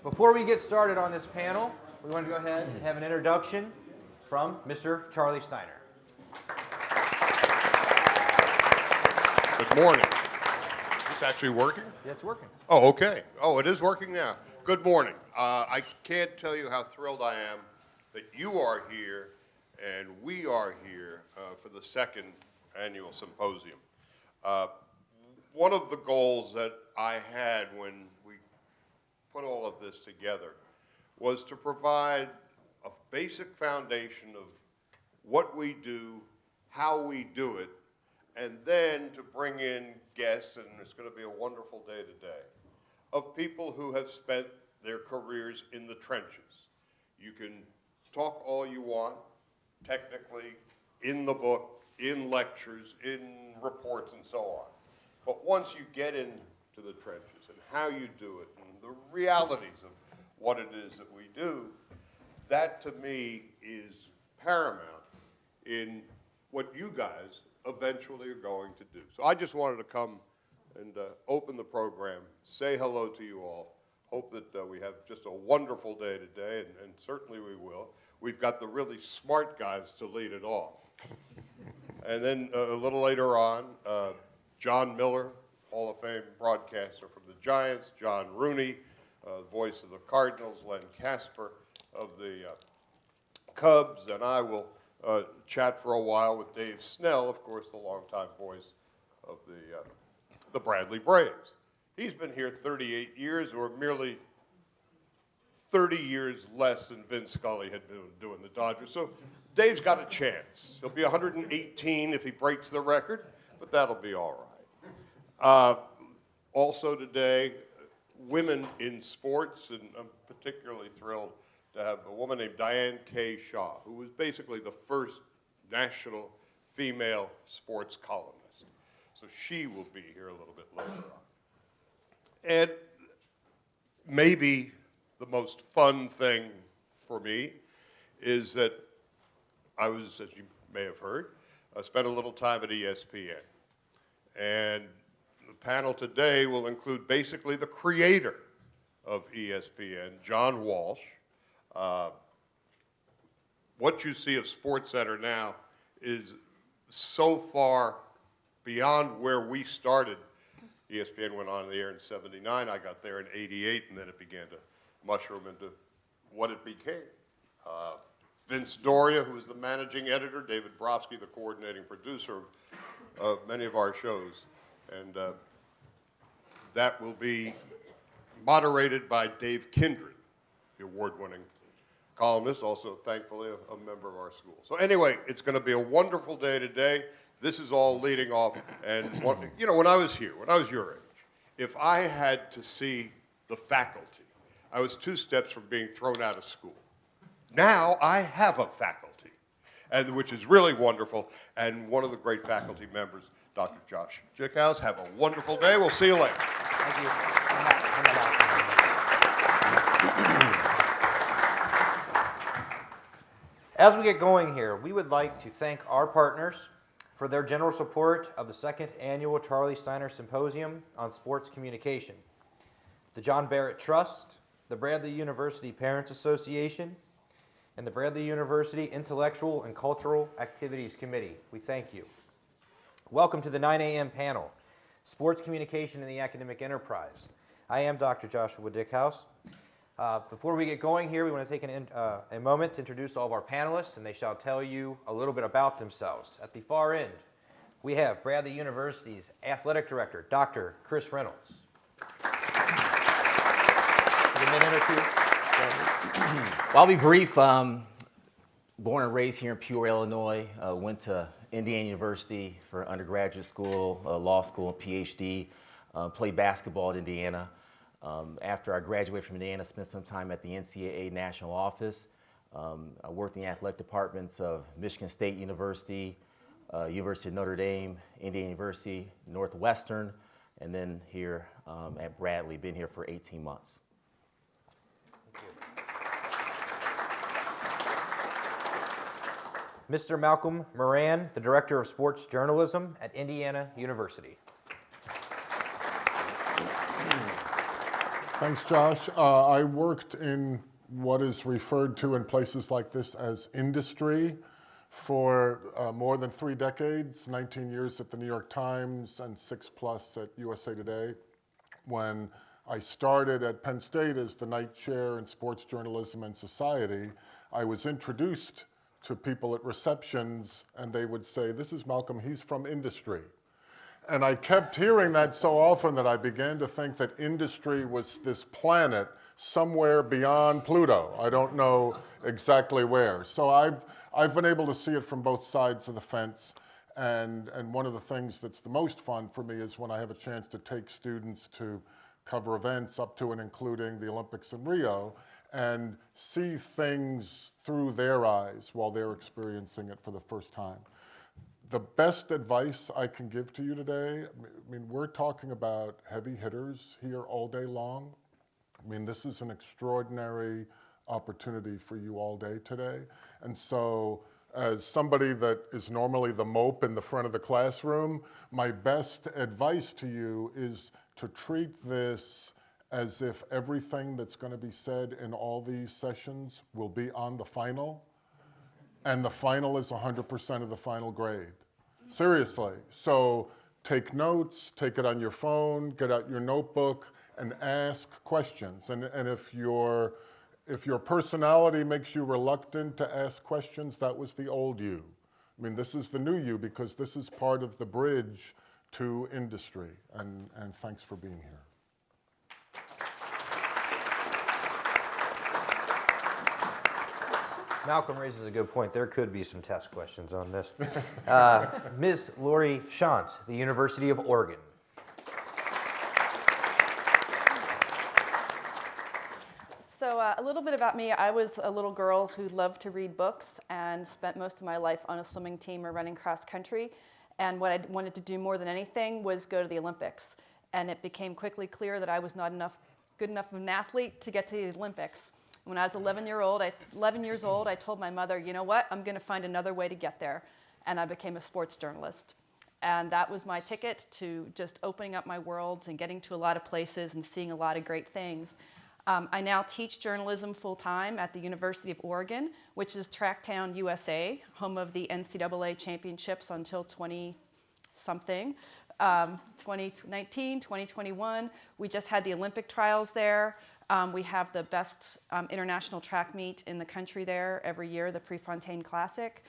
Before we get started on this panel, we want to go ahead and have an introduction from Mr. Charley Steiner. Good morning. Is this actually working? Yeah, it's working. Oh, okay. Oh, it is working now. Good morning. I can't tell you how thrilled I am that you are here and we are here for the second annual symposium. One of the goals that I had when we put all of this together was to provide a basic foundation of what we do, how we do it, and then to bring in guests, and it's going to be a wonderful day today, of people who have spent their careers in the trenches. You can talk all you want, technically, in the book, in lectures, in reports, and so on. But once you get into the trenches and how you do it and the realities of what it is that we do, that to me is paramount in what you guys eventually are going to do. So I just wanted to come and open the program, say hello to you all. Hope that we have just a wonderful day today, and certainly we will. We've got the really smart guys to lead it off. And then a little later on, John Miller, Hall of Fame broadcaster from the Giants, John Rooney, voice of the Cardinals, Len Casper of the Cubs, and I will chat for a while with Dave Snell, of course, the longtime voice of the Bradley Braves. He's been here 38 years, or merely 30 years less than Vin Scully had been doing the Dodgers. So Dave's got a chance. He'll be 118 if he breaks the record, but that'll be all right. Also today, women in sports, and I'm particularly thrilled to have a woman named Diane K. Shaw, who was basically the first national female sports columnist. So she will be here a little bit later on. And maybe the most fun thing for me is that I was, as you may have heard, spent a little time at ESPN. And the panel today will include basically the creator of ESPN, John Walsh. What you see of SportsCenter now is so far beyond where we started. ESPN went on the air in '79. I got there in '88, and then it began to mushroom into what it became. Vince Doria, who was the managing editor, David Brofsky, the coordinating producer of many of our shows. And that will be moderated by Dave Kindred, the award-winning columnist, also thankfully a member of our school. So anyway, it's going to be a wonderful day today. This is all leading off, and when I was here, when I was your age, if I had to see the faculty, I was 2 steps from being thrown out of school. Now I have a faculty, and which is really wonderful, and one of the great faculty members, Dr. Josh Dickhaus. Have a wonderful day. We'll see you later. Thank you. As we get going here, we would like to thank our partners for their general support of the second annual Charley Steiner Symposium on Sports Communication. The John Barrett Trust, the Bradley University Parents Association, and the Bradley University Intellectual and Cultural Activities Committee. We thank you. Welcome to the 9 a.m. panel, Sports Communication in the Academic Enterprise. I am Dr. Joshua Dickhaus. Before we get going here, we want to take a moment to introduce all of our panelists, and they shall tell you a little bit about themselves. At the far end, we have Bradley University's Athletic Director, Dr. Chris Reynolds. A minute or two. Well, I'll be brief. Born and raised here in Peoria, Illinois. Went to Indiana University for undergraduate school, law school, and PhD. Played basketball at Indiana. After I graduated from Indiana, spent some time at the NCAA national office. I worked in the athletic departments of Michigan State University, University of Notre Dame, Indiana University, Northwestern, and then here at Bradley. Been here for 18 months. Mr. Malcolm Moran, the Director of Sports Journalism at Indiana University. Thanks, Josh. I worked in what is referred to in places like this as industry for more than 3 decades, 19 years at the New York Times and 6+ at USA Today. When I started at Penn State as the night chair in sports journalism and society, I was introduced to people at receptions and they would say, "This is Malcolm, he's from industry." And I kept hearing that so often that I began to think that industry was this planet somewhere beyond Pluto. I don't know exactly where. So I've been able to see it from both sides of the fence. And one of the things that's the most fun for me is when I have a chance to take students to cover events up to and including the Olympics in Rio and see things through their eyes while they're experiencing it for the first time. The best advice I can give to you today, I mean, we're talking about heavy hitters here all day long. I mean, this is an extraordinary opportunity for you all day today. And so, as somebody that is normally the mope in the front of the classroom, my best advice to you is to treat this as if everything that's going to be said in all these sessions will be on the final. And the final is 100% of the final grade. Seriously. So take notes, take it on your phone, get out your notebook, and ask questions. And if your personality makes you reluctant to ask questions, that was the old you. I mean, this is the new you because this is part of the bridge to industry. And thanks for being here. Malcolm raises a good point. There could be some test questions on this. Ms. Lori Shontz, the University of Oregon. So a little bit about me. I was a little girl who loved to read books and spent most of my life on a swimming team or running cross country. And what I wanted to do more than anything was go to the Olympics. And it became quickly clear that I was not good enough of an athlete to get to the Olympics. When I was 11 years old, I told my mother, you know what, I'm going to find another way to get there. And I became a sports journalist. And that was my ticket to just opening up my world and getting to a lot of places and seeing a lot of great things. I now teach journalism full-time at the University of Oregon, which is Tracktown, USA, home of the NCAA championships until 20-something. 2019, 2021, we just had the Olympic trials there. We have the best international track meet in the country there every year, the Prefontaine Classic.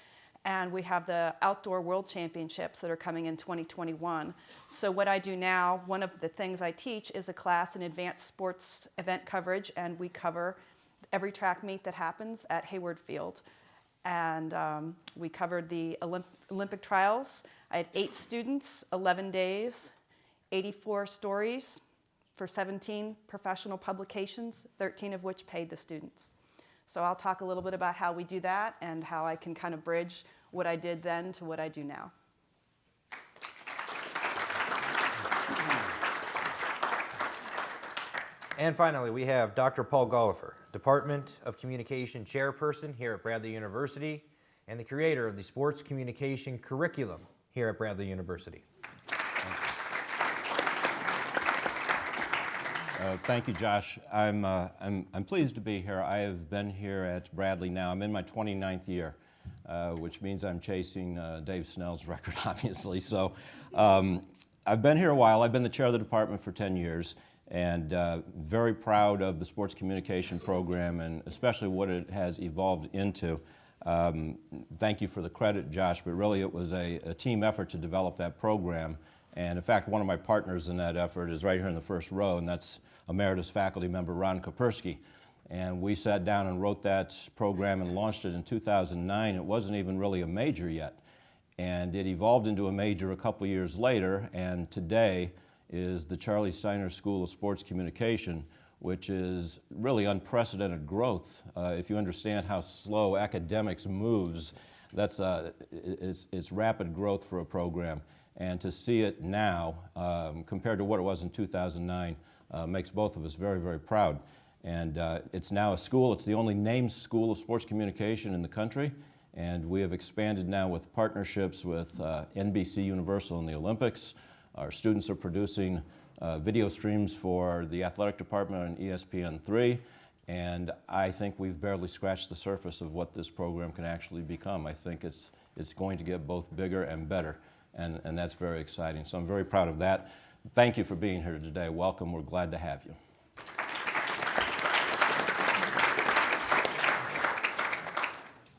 And we have the Outdoor World Championships that are coming in 2021. So what I do now, one of the things I teach is a class in advanced sports event coverage, and we cover every track meet that happens at Hayward Field. And we covered the Olympic trials. I had 8 students, 11 days, 84 stories for 17 professional publications, 13 of which paid the students. So I'll talk a little bit about how we do that and how I can kind of bridge what I did then to what I do now. And finally, we have Dr. Paul Gollifer, Department of Communication Chairperson here at Bradley University and the creator of the Sports Communication Curriculum here at Bradley University. Thank you, Josh. I'm pleased to be here. I have been here at Bradley now. I'm in my 29th year, which means I'm chasing Dave Snell's record, obviously. So I've been here a while. I've been the chair of the department for 10 years, and very proud of the sports communication program and especially what it has evolved into. Thank you for the credit, Josh, but really it was a team effort to develop that program. And in fact, one of my partners in that effort is right here in the first row, and that's emeritus faculty member Ron Kapersky. And we sat down and wrote that program and launched it in 2009. It wasn't even really a major yet. And it evolved into a major a couple years later, and today is the Charley Steiner School of Sports Communication, which is really unprecedented growth. If you understand how slow academics moves, it's rapid growth for a program. And to see it now, compared to what it was in 2009, makes both of us very, very proud. And it's now a school. It's the only named school of sports communication in the country. And we have expanded now with partnerships with NBC Universal in the Olympics. Our students are producing video streams for the athletic department on ESPN3, and I think we've barely scratched the surface of what this program can actually become. I think it's going to get both bigger and better, and that's very exciting. So I'm very proud of that. Thank you for being here today. Welcome. We're glad to have you.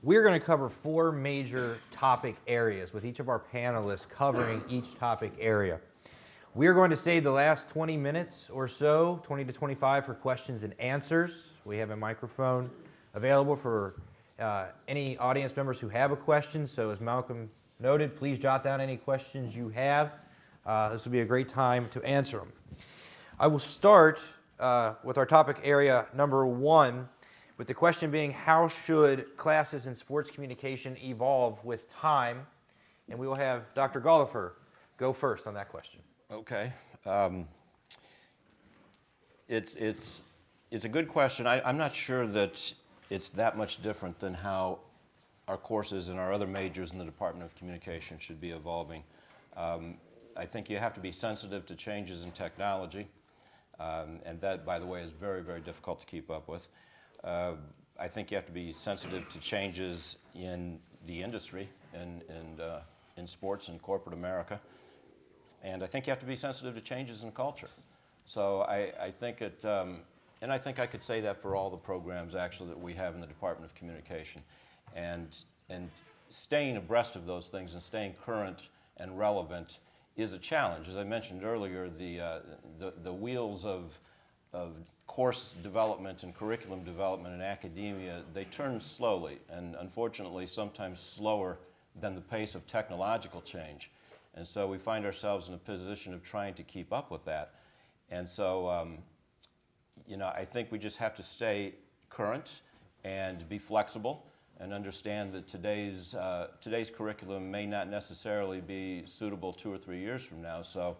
We're going to cover 4 major topic areas, with each of our panelists covering each topic area. We're going to save the last 20 minutes or so, 20 to 25, for questions and answers. We have a microphone available for any audience members who have a question. So as Malcolm noted, please jot down any questions you have. This will be a great time to answer them. I will start with our topic area number 1, with the question being, how should classes in sports communication evolve with time? And we will have Dr. Gollifer go first on that question. Okay. It's a good question. I'm not sure that it's that much different than how our courses and our other majors in the Department of Communication should be evolving. I think you have to be sensitive to changes in technology, and that, by the way, is very, very difficult to keep up with. I think you have to be sensitive to changes in the industry and in sports and corporate America. And I think you have to be sensitive to changes in culture. So I think and I think I could say that for all the programs actually that we have in the Department of Communication. And staying abreast of those things and staying current and relevant is a challenge. As I mentioned earlier, the wheels of course development and curriculum development in academia, they turn slowly, and unfortunately sometimes slower than the pace of technological change. And so we find ourselves in a position of trying to keep up with that. And so, I think we just have to stay current and be flexible and understand that today's curriculum may not necessarily be suitable 2 or 3 years from now. So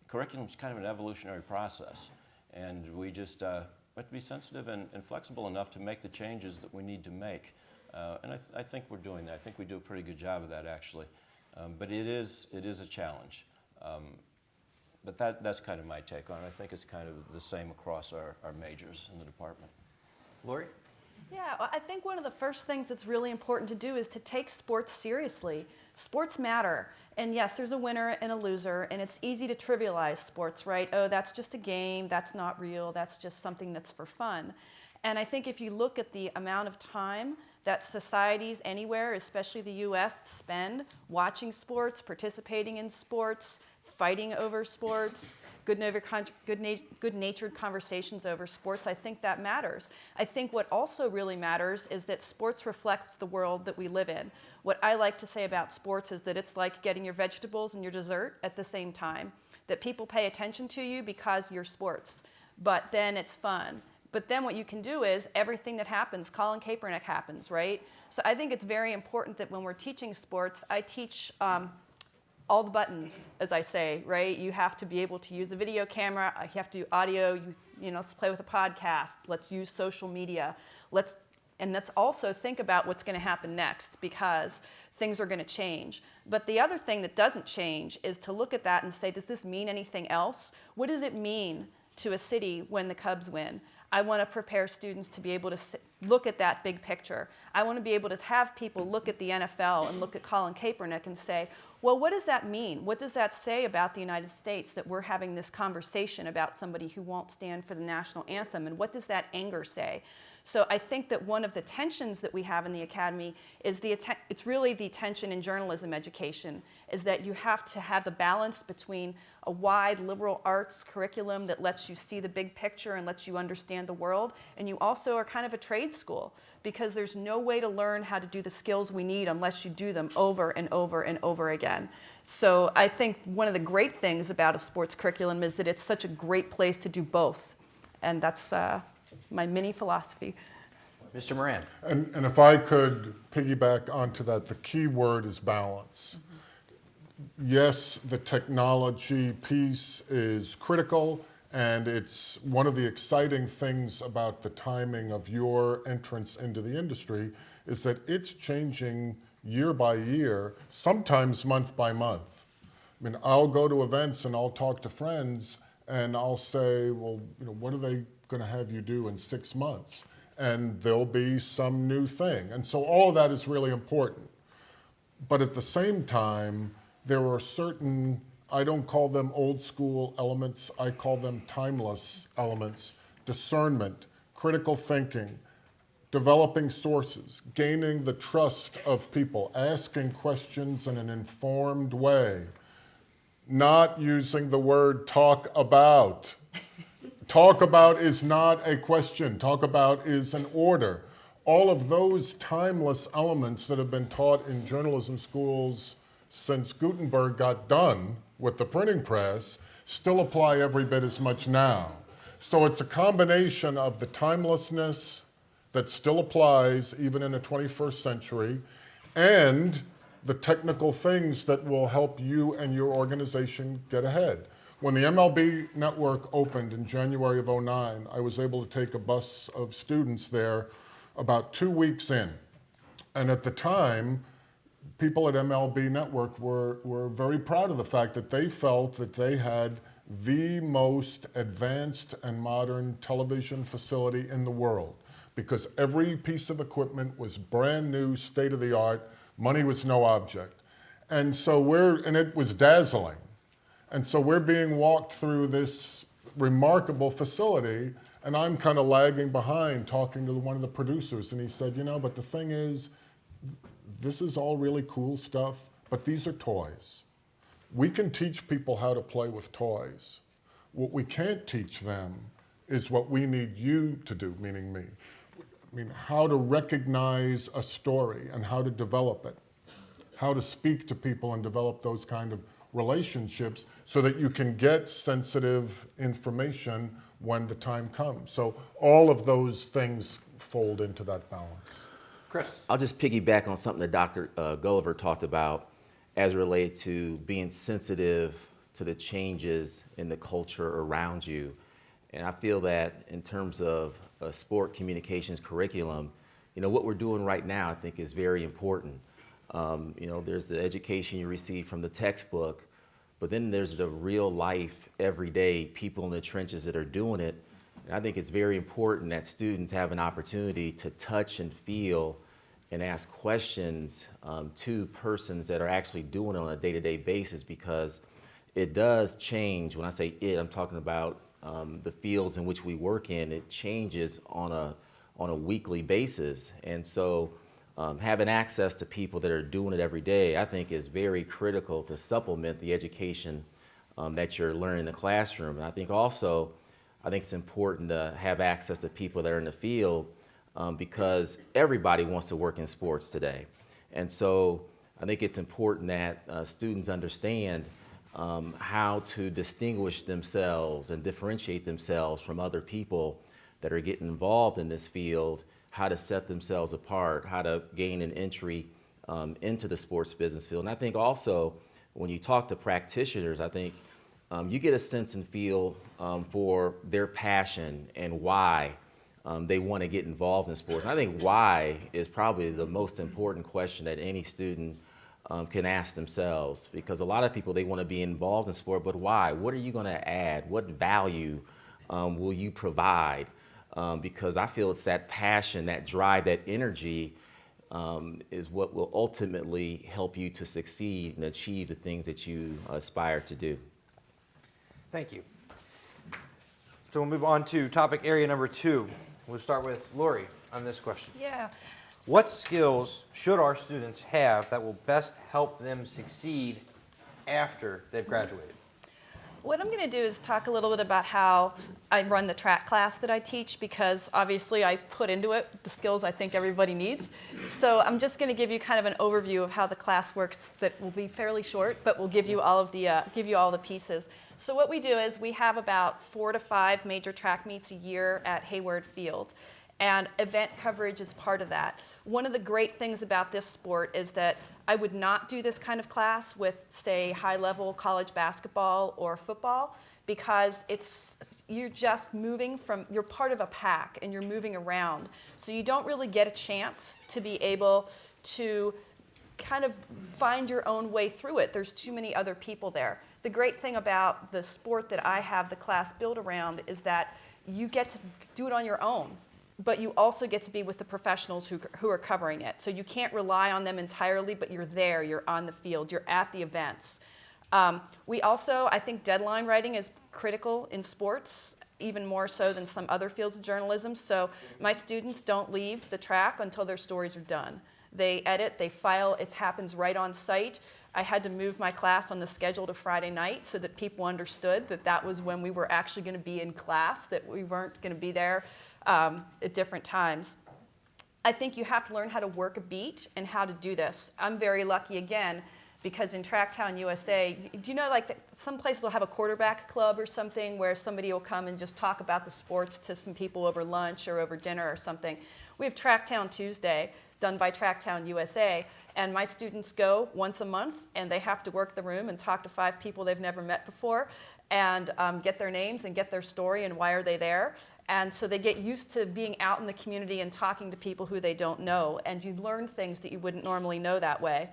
curriculum is kind of an evolutionary process. And we just have to be sensitive and flexible enough to make the changes that we need to make. And I think we're doing that. I think we do a pretty good job of that, actually. But it is a challenge. But that's kind of my take on it. I think it's kind of the same across our majors in the department. Lori? Yeah, I think one of the first things that's really important to do is to take sports seriously. Sports matter. And yes, there's a winner and a loser, and it's easy to trivialize sports, right? Oh, that's just a game, that's not real, that's just something that's for fun. And I think if you look at the amount of time that societies anywhere, especially the US, spend watching sports, participating in sports, fighting over sports, good-natured conversations over sports, I think that matters. I think what also really matters is that sports reflects the world that we live in. What I like to say about sports is that it's like getting your vegetables and your dessert at the same time, that people pay attention to you because you're sports, but then it's fun. But then what you can do is everything that happens, Colin Kaepernick happens, right? So I think it's very important that when we're teaching sports, I teach all the buttons, as I say, right? You have to be able to use a video camera. You have to do audio. Let's play with a podcast. Let's use social media. Let's also think about what's going to happen next, because things are going to change. But the other thing that doesn't change is to look at that and say, does this mean anything else? What does it mean to a city when the Cubs win? I want to prepare students to be able to look at that big picture. I want to be able to have people look at the NFL and look at Colin Kaepernick and say, well, what does that mean? What does that say about the United States that we're having this conversation about somebody who won't stand for the national anthem? And what does that anger say? So I think that one of the tensions that we have in the academy is it's really the tension in journalism education, is that you have to have the balance between a wide liberal arts curriculum that lets you see the big picture and lets you understand the world, and you also are kind of a trade school, because there's no way to learn how to do the skills we need unless you do them over and over and over again. So I think one of the great things about a sports curriculum is that it's such a great place to do both, and that's my mini philosophy. Mr. Moran. And if I could piggyback onto that, the key word is balance. Yes, the technology piece is critical, and it's one of the exciting things about the timing of your entrance into the industry is that it's changing year by year, sometimes month by month. I mean, I'll go to events and I'll talk to friends and I'll say, well, what are they going to have you do in 6 months? And there'll be some new thing. And so all of that is really important. But at the same time, there are certain, I don't call them old school elements, I call them timeless elements: discernment, critical thinking, developing sources, gaining the trust of people, asking questions in an informed way, not using the word talk about. Talk about is not a question. Talk about is an order. All of those timeless elements that have been taught in journalism schools since Gutenberg got done with the printing press still apply every bit as much now. So it's a combination of the timelessness that still applies even in the 21st century and the technical things that will help you and your organization get ahead. When the MLB network opened in January of '09, I was able to take a bus of students there about 2 weeks in. And at the time, people at MLB Network were very proud of the fact that they felt that they had the most advanced and modern television facility in the world, because every piece of equipment was brand new, state of the art, money was no object. And so and it was dazzling. And so we're being walked through this remarkable facility, and I'm kind of lagging behind talking to one of the producers, and he said, but the thing is, this is all really cool stuff, but these are toys. We can teach people how to play with toys. What we can't teach them is what we need you to do, meaning me. I mean, how to recognize a story and how to develop it, how to speak to people and develop those kind of relationships so that you can get sensitive information when the time comes. So all of those things fold into that balance. Chris. I'll just piggyback on something that Dr. Gulliver talked about as it relates to being sensitive to the changes in the culture around you. And I feel that in terms of a sport communications curriculum, what we're doing right now, I think, is very important. There's the education you receive from the textbook, but then there's the real life, everyday people in the trenches that are doing it. And I think it's very important that students have an opportunity to touch and feel and ask questions to persons that are actually doing it on a day-to-day basis, because it does change. When I say it, I'm talking about the fields in which we work in. It changes on a weekly basis. And so having access to people that are doing it every day, I think, is very critical to supplement the education that you're learning in the classroom. And I think also, it's important to have access to people that are in the field because everybody wants to work in sports today. And so I think it's important that students understand how to distinguish themselves and differentiate themselves from other people that are getting involved in this field, how to set themselves apart, how to gain an entry into the sports business field. And I think also when you talk to practitioners, I think you get a sense and feel for their passion and why they want to get involved in sports. And I think why is probably the most important question that any student can ask themselves, because a lot of people, they want to be involved in sport, but why? What are you going to add? What value will you provide? Because I feel it's that passion, that drive, that energy is what will ultimately help you to succeed and achieve the things that you aspire to do. Thank you. So we'll move on to topic area number 2. We'll start with Lori on this question. Yeah. What skills should our students have that will best help them succeed after they've graduated? What I'm going to do is talk a little bit about how I run the track class that I teach, because obviously I put into it the skills I think everybody needs. So I'm just going to give you kind of an overview of how the class works that will be fairly short, but will give you all of the pieces. So what we do is we have about 4 to 5 major track meets a year at Hayward Field. And event coverage is part of that. One of the great things about this sport is that I would not do this kind of class with, say, high-level college basketball or football, because you're just moving you're part of a pack and you're moving around. So you don't really get a chance to be able to kind of find your own way through it. There's too many other people there. The great thing about the sport that I have the class built around is that you get to do it on your own, but you also get to be with the professionals who are covering it. So you can't rely on them entirely, but you're there, you're on the field, you're at the events. We also, I think deadline writing is critical in sports, even more so than some other fields of journalism. So my students don't leave the track until their stories are done. They edit, they file, it happens right on site. I had to move my class on the schedule to Friday night so that people understood that that was when we were actually going to be in class, that we weren't going to be there at different times. I think you have to learn how to work a beat and how to do this. I'm very lucky again because in Tracktown USA, do you know like some places will have a quarterback club or something where somebody will come and just talk about the sports to some people over lunch or over dinner or something. We have Tracktown Tuesday done by Tracktown USA, and my students go once a month and they have to work the room and talk to 5 people they've never met before and get their names and get their story and why are they there. And so they get used to being out in the community and talking to people who they don't know, and you learn things that you wouldn't normally know that way.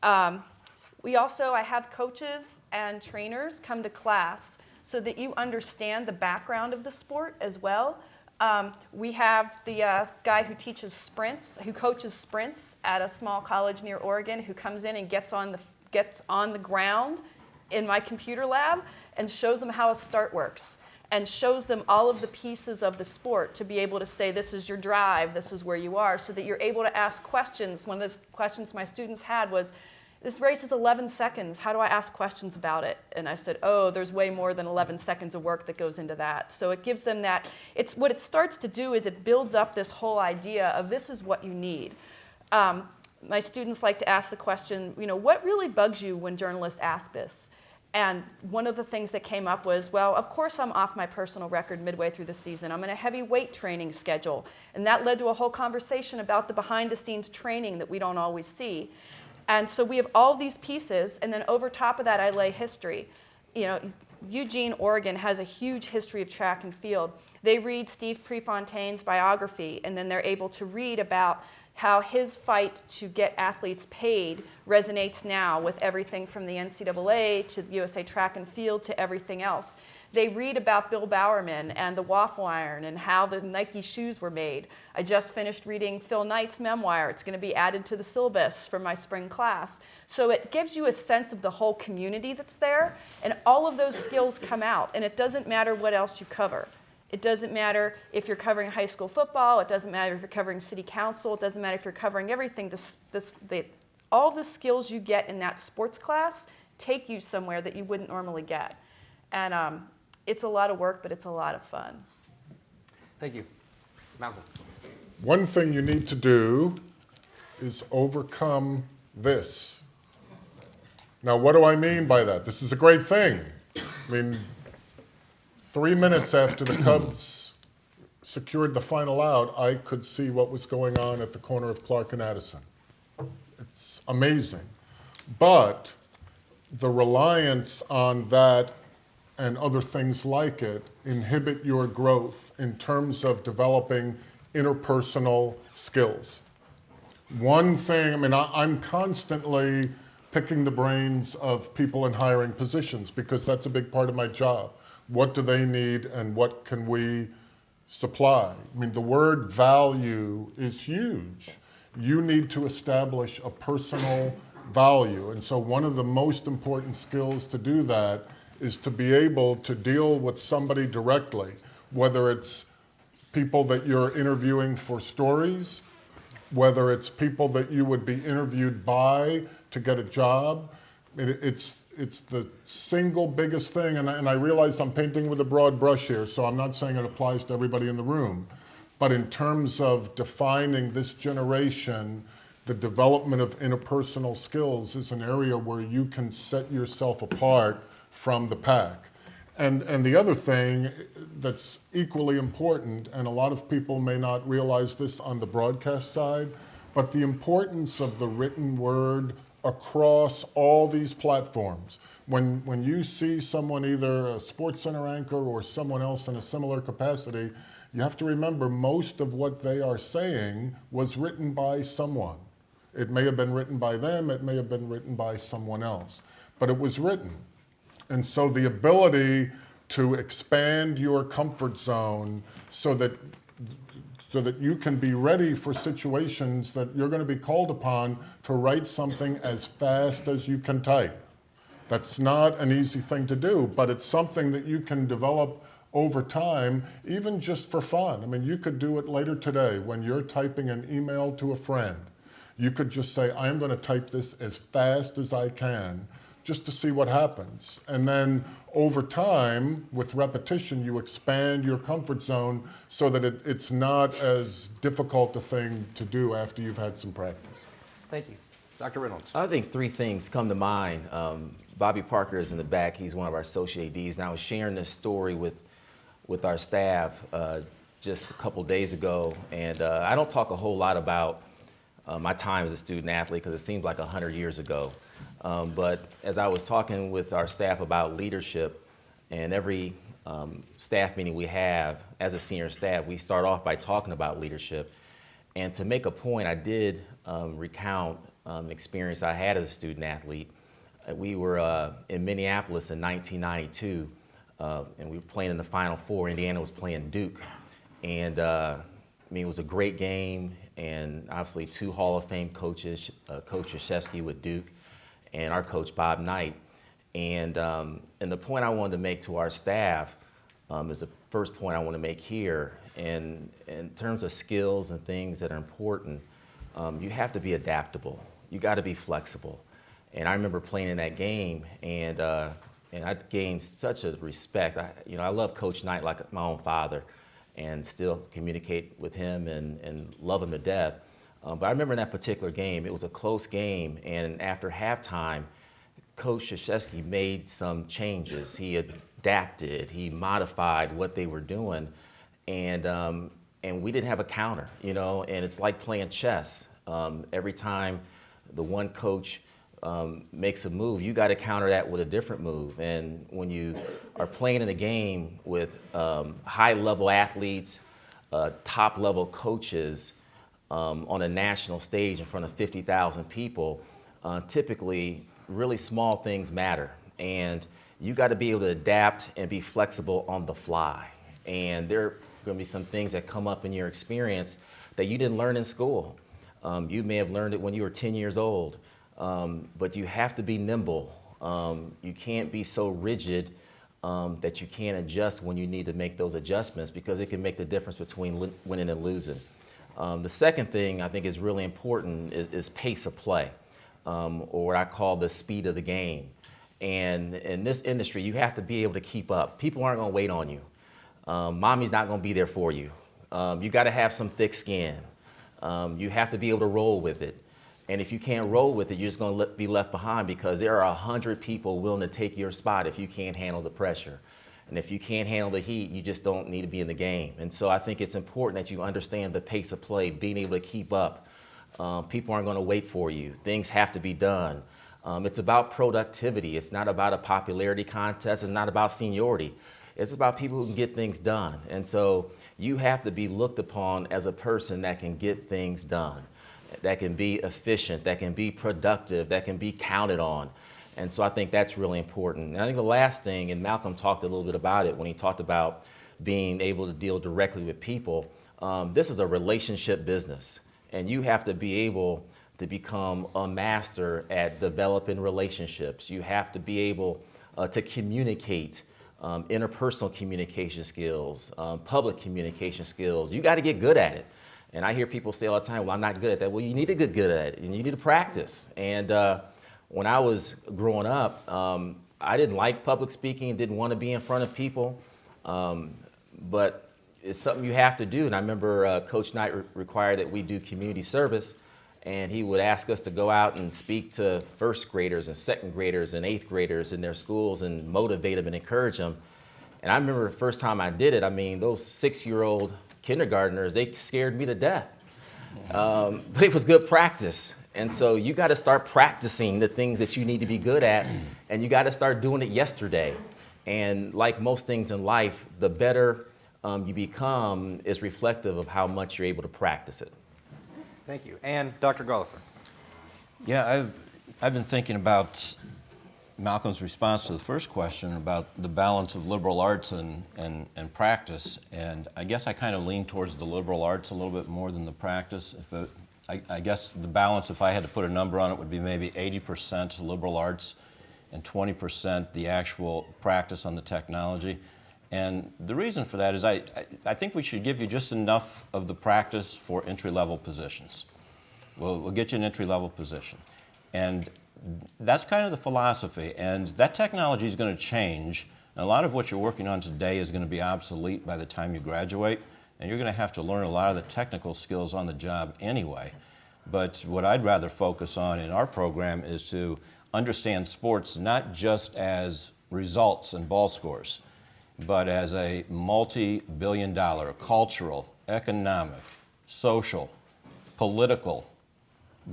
I have coaches and trainers come to class so that you understand the background of the sport as well. We have the guy who teaches sprints, who coaches sprints at a small college near Oregon, who comes in and gets on the ground in my computer lab and shows them how a start works and shows them all of the pieces of the sport to be able to say, this is your drive, this is where you are, so that you're able to ask questions. One of the questions my students had was, this race is 11 seconds. How do I ask questions about it? And I said, oh, there's way more than 11 seconds of work that goes into that. So it gives them that. What it starts to do is it builds up this whole idea of this is what you need. My students like to ask the question, what really bugs you when journalists ask this? And one of the things that came up was, well, of course I'm off my personal record midway through the season. I'm in a heavy weight training schedule. And that led to a whole conversation about the behind-the-scenes training that we don't always see. And so we have all these pieces, and then over top of that, I lay history. Eugene, Oregon has a huge history of track and field. They read Steve Prefontaine's biography, and then they're able to read about how his fight to get athletes paid resonates now with everything from the NCAA to the USA Track and Field to everything else. They read about Bill Bowerman and the waffle iron and how the Nike shoes were made. I just finished reading Phil Knight's memoir. It's going to be added to the syllabus for my spring class. So it gives you a sense of the whole community that's there, and all of those skills come out, and it doesn't matter what else you cover. It doesn't matter if you're covering high school football. It doesn't matter if you're covering city council. It doesn't matter if you're covering everything. All the skills you get in that sports class take you somewhere that you wouldn't normally get. And it's a lot of work, but it's a lot of fun. Thank you. Malcolm. One thing you need to do is overcome this. Now, what do I mean by that? This is a great thing. I mean, 3 minutes after the Cubs secured the final out, I could see what was going on at the corner of Clark and Addison. It's amazing. But the reliance on that and other things like it inhibit your growth in terms of developing interpersonal skills. One thing, I'm constantly picking the brains of people in hiring positions because that's a big part of my job. What do they need and what can we supply? The word value is huge. You need to establish a personal value. And so one of the most important skills to do that is to be able to deal with somebody directly, whether it's people that you're interviewing for stories, whether it's people that you would be interviewed by to get a job. It's the single biggest thing, and I realize I'm painting with a broad brush here, so I'm not saying it applies to everybody in the room. But in terms of defining this generation, the development of interpersonal skills is an area where you can set yourself apart from the pack. And the other thing that's equally important, and a lot of people may not realize this on the broadcast side, but the importance of the written word across all these platforms. When you see someone, either a SportsCenter anchor or someone else in a similar capacity, you have to remember most of what they are saying was written by someone. It may have been written by them, it may have been written by someone else, but it was written. And so the ability to expand your comfort zone so that you can be ready for situations that you're going to be called upon to write something as fast as you can type. That's not an easy thing to do, but it's something that you can develop over time, even just for fun. I mean, you could do it later today when you're typing an email to a friend. You could just say, I'm going to type this as fast as I can, just to see what happens. And then over time, with repetition, you expand your comfort zone so that it's not as difficult a thing to do after you've had some practice. Thank you. Dr. Reynolds. I think three things come to mind. Bobby Parker is in the back. He's one of our associate Ds, and I was sharing this story with our staff just a couple days ago. And I don't talk a whole lot about my time as a student athlete because it seems like 100 years ago. But as I was talking with our staff about leadership, and every staff meeting we have as a senior staff, we start off by talking about leadership. And to make a point, I did recount an experience I had as a student athlete. We were in Minneapolis in 1992, and we were playing in the Final Four. Indiana was playing Duke. And I mean, it was a great game, and obviously two Hall of Fame coaches, Coach Krzyzewski with Duke, and our coach, Bob Knight. And the point I wanted to make to our staff is the first point I want to make here. And in terms of skills and things that are important, you have to be adaptable. You got to be flexible. And I remember playing in that game, and I gained such a respect. I love Coach Knight like my own father, and still communicate with him and love him to death. But I remember in that particular game, it was a close game, and after halftime, Coach Krzyzewski made some changes. He adapted, he modified what they were doing, and we didn't have a counter, and it's like playing chess. Every time the one coach makes a move, you got to counter that with a different move. And when you are playing in a game with high-level athletes, top-level coaches on a national stage in front of 50,000 people, typically really small things matter. And you got to be able to adapt and be flexible on the fly. And there are going to be some things that come up in your experience that you didn't learn in school. You may have learned it when you were 10 years old. But you have to be nimble. You can't be so rigid that you can't adjust when you need to make those adjustments, because it can make the difference between winning and losing. The second thing I think is really important is pace of play, or what I call the speed of the game. And in this industry, you have to be able to keep up. People aren't going to wait on you. Mommy's not going to be there for you. You got to have some thick skin. You have to be able to roll with it. And if you can't roll with it, you're just going to be left behind, because there are 100 people willing to take your spot if you can't handle the pressure. And if you can't handle the heat, you just don't need to be in the game. And so I think it's important that you understand the pace of play, being able to keep up. People aren't going to wait for you. Things have to be done. It's about productivity. It's not about a popularity contest. It's not about seniority. It's about people who can get things done. And so you have to be looked upon as a person that can get things done, that can be efficient, that can be productive, that can be counted on. And so I think that's really important. And I think the last thing, and Malcolm talked a little bit about it when he talked about being able to deal directly with people, this is a relationship business. And you have to be able to become a master at developing relationships. You have to be able to communicate, interpersonal communication skills, public communication skills. You got to get good at it. And I hear people say all the time, well, I'm not good at that. Well, you need to get good at it, and you need to practice. And when I was growing up, I didn't like public speaking, didn't want to be in front of people, but it's something you have to do. And I remember Coach Knight required that we do community service, and he would ask us to go out and speak to first graders and second graders and eighth graders in their schools and motivate them and encourage them. And I remember the first time I did it, I mean, those 6-year-old kindergartners, they scared me to death. But it was good practice. And so you got to start practicing the things that you need to be good at, and you got to start doing it yesterday. And like most things in life, the better you become is reflective of how much you're able to practice it. Thank you. And Dr. Gollifer. Yeah, I've been thinking about Malcolm's response to the first question about the balance of liberal arts and practice, and I guess I kind of lean towards the liberal arts a little bit more than the practice. I guess the balance, if I had to put a number on it, would be maybe 80% liberal arts and 20% the actual practice on the technology. And the reason for that is I think we should give you just enough of the practice for entry-level positions. We'll get you an entry-level position. And that's kind of the philosophy. And that technology is going to change. And a lot of what you're working on today is going to be obsolete by the time you graduate. And you're going to have to learn a lot of the technical skills on the job anyway. But what I'd rather focus on in our program is to understand sports not just as results and ball scores, but as a multi-billion-dollar cultural, economic, social, political,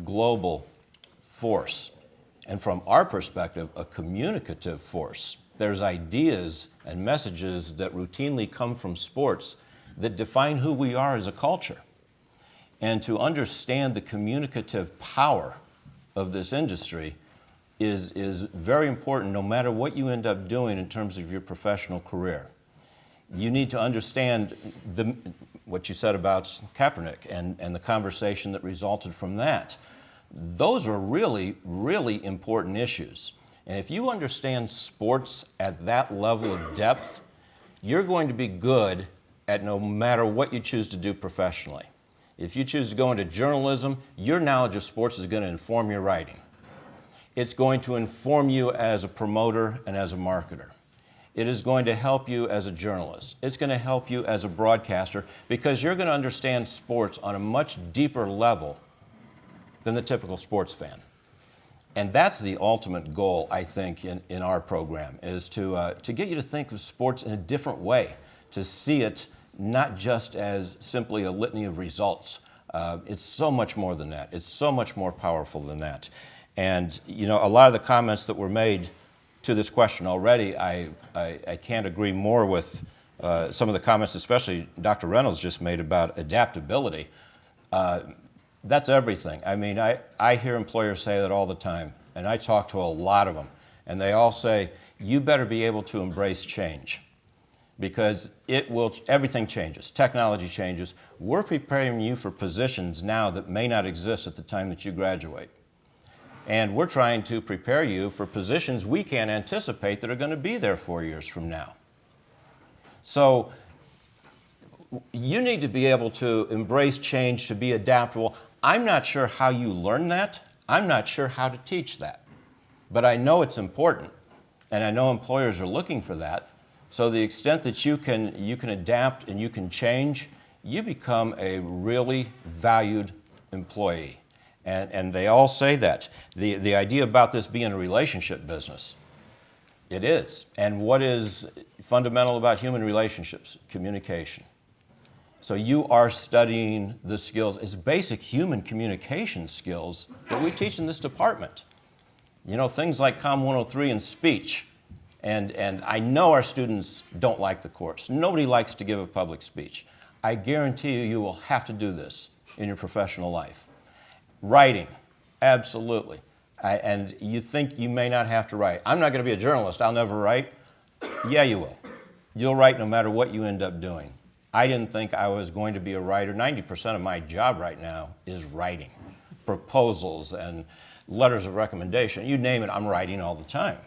global force. And from our perspective, a communicative force. There's ideas and messages that routinely come from sports that define who we are as a culture. And to understand the communicative power of this industry is very important no matter what you end up doing in terms of your professional career. You need to understand what you said about Kaepernick and the conversation that resulted from that. Those are really, really important issues. And if you understand sports at that level of depth, you're going to be good at no matter what you choose to do professionally. If you choose to go into journalism, your knowledge of sports is going to inform your writing. It's going to inform you as a promoter and as a marketer. It is going to help you as a journalist. It's going to help you as a broadcaster because you're going to understand sports on a much deeper level than the typical sports fan. And that's the ultimate goal, I think, in our program, is to get you to think of sports in a different way, to see it not just as simply a litany of results. It's so much more than that. It's so much more powerful than that. And, you know, a lot of the comments that were made to this question already, I can't agree more with some of the comments, especially Dr. Reynolds just made about adaptability. That's everything. I mean, I hear employers say that all the time, and I talk to a lot of them, and they all say, you better be able to embrace change because everything changes, technology changes. We're preparing you for positions now that may not exist at the time that you graduate. And we're trying to prepare you for positions we can't anticipate that are going to be there 4 years from now. So you need to be able to embrace change, to be adaptable. I'm not sure how you learn that. I'm not sure how to teach that. But I know it's important, and I know employers are looking for that. So the extent that you can adapt and you can change, you become a really valued employee. And they all say that. The idea about this being a relationship business, it is. And what is fundamental about human relationships? Communication. So you are studying the skills, it's basic human communication skills that we teach in this department. You know, things like COM 103 and speech. And I know our students don't like the course. Nobody likes to give a public speech. I guarantee you will have to do this in your professional life. Writing, absolutely. And you think you may not have to write. I'm not going to be a journalist, I'll never write. Yeah, you will. You'll write no matter what you end up doing. I didn't think I was going to be a writer. 90% of my job right now is writing. Proposals and letters of recommendation, you name it, I'm writing all the time.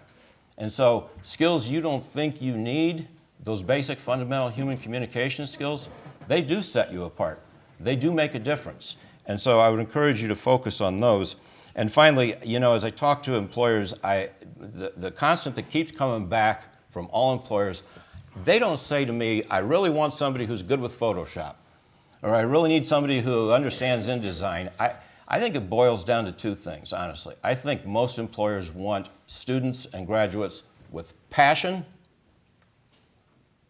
And so skills you don't think you need, those basic fundamental human communication skills, they do set you apart. They do make a difference. And so I would encourage you to focus on those. And finally, you know, as I talk to employers, the constant that keeps coming back from all employers, they don't say to me, I really want somebody who's good with Photoshop, or I really need somebody who understands InDesign. I think it boils down to two things, honestly. I think most employers want students and graduates with passion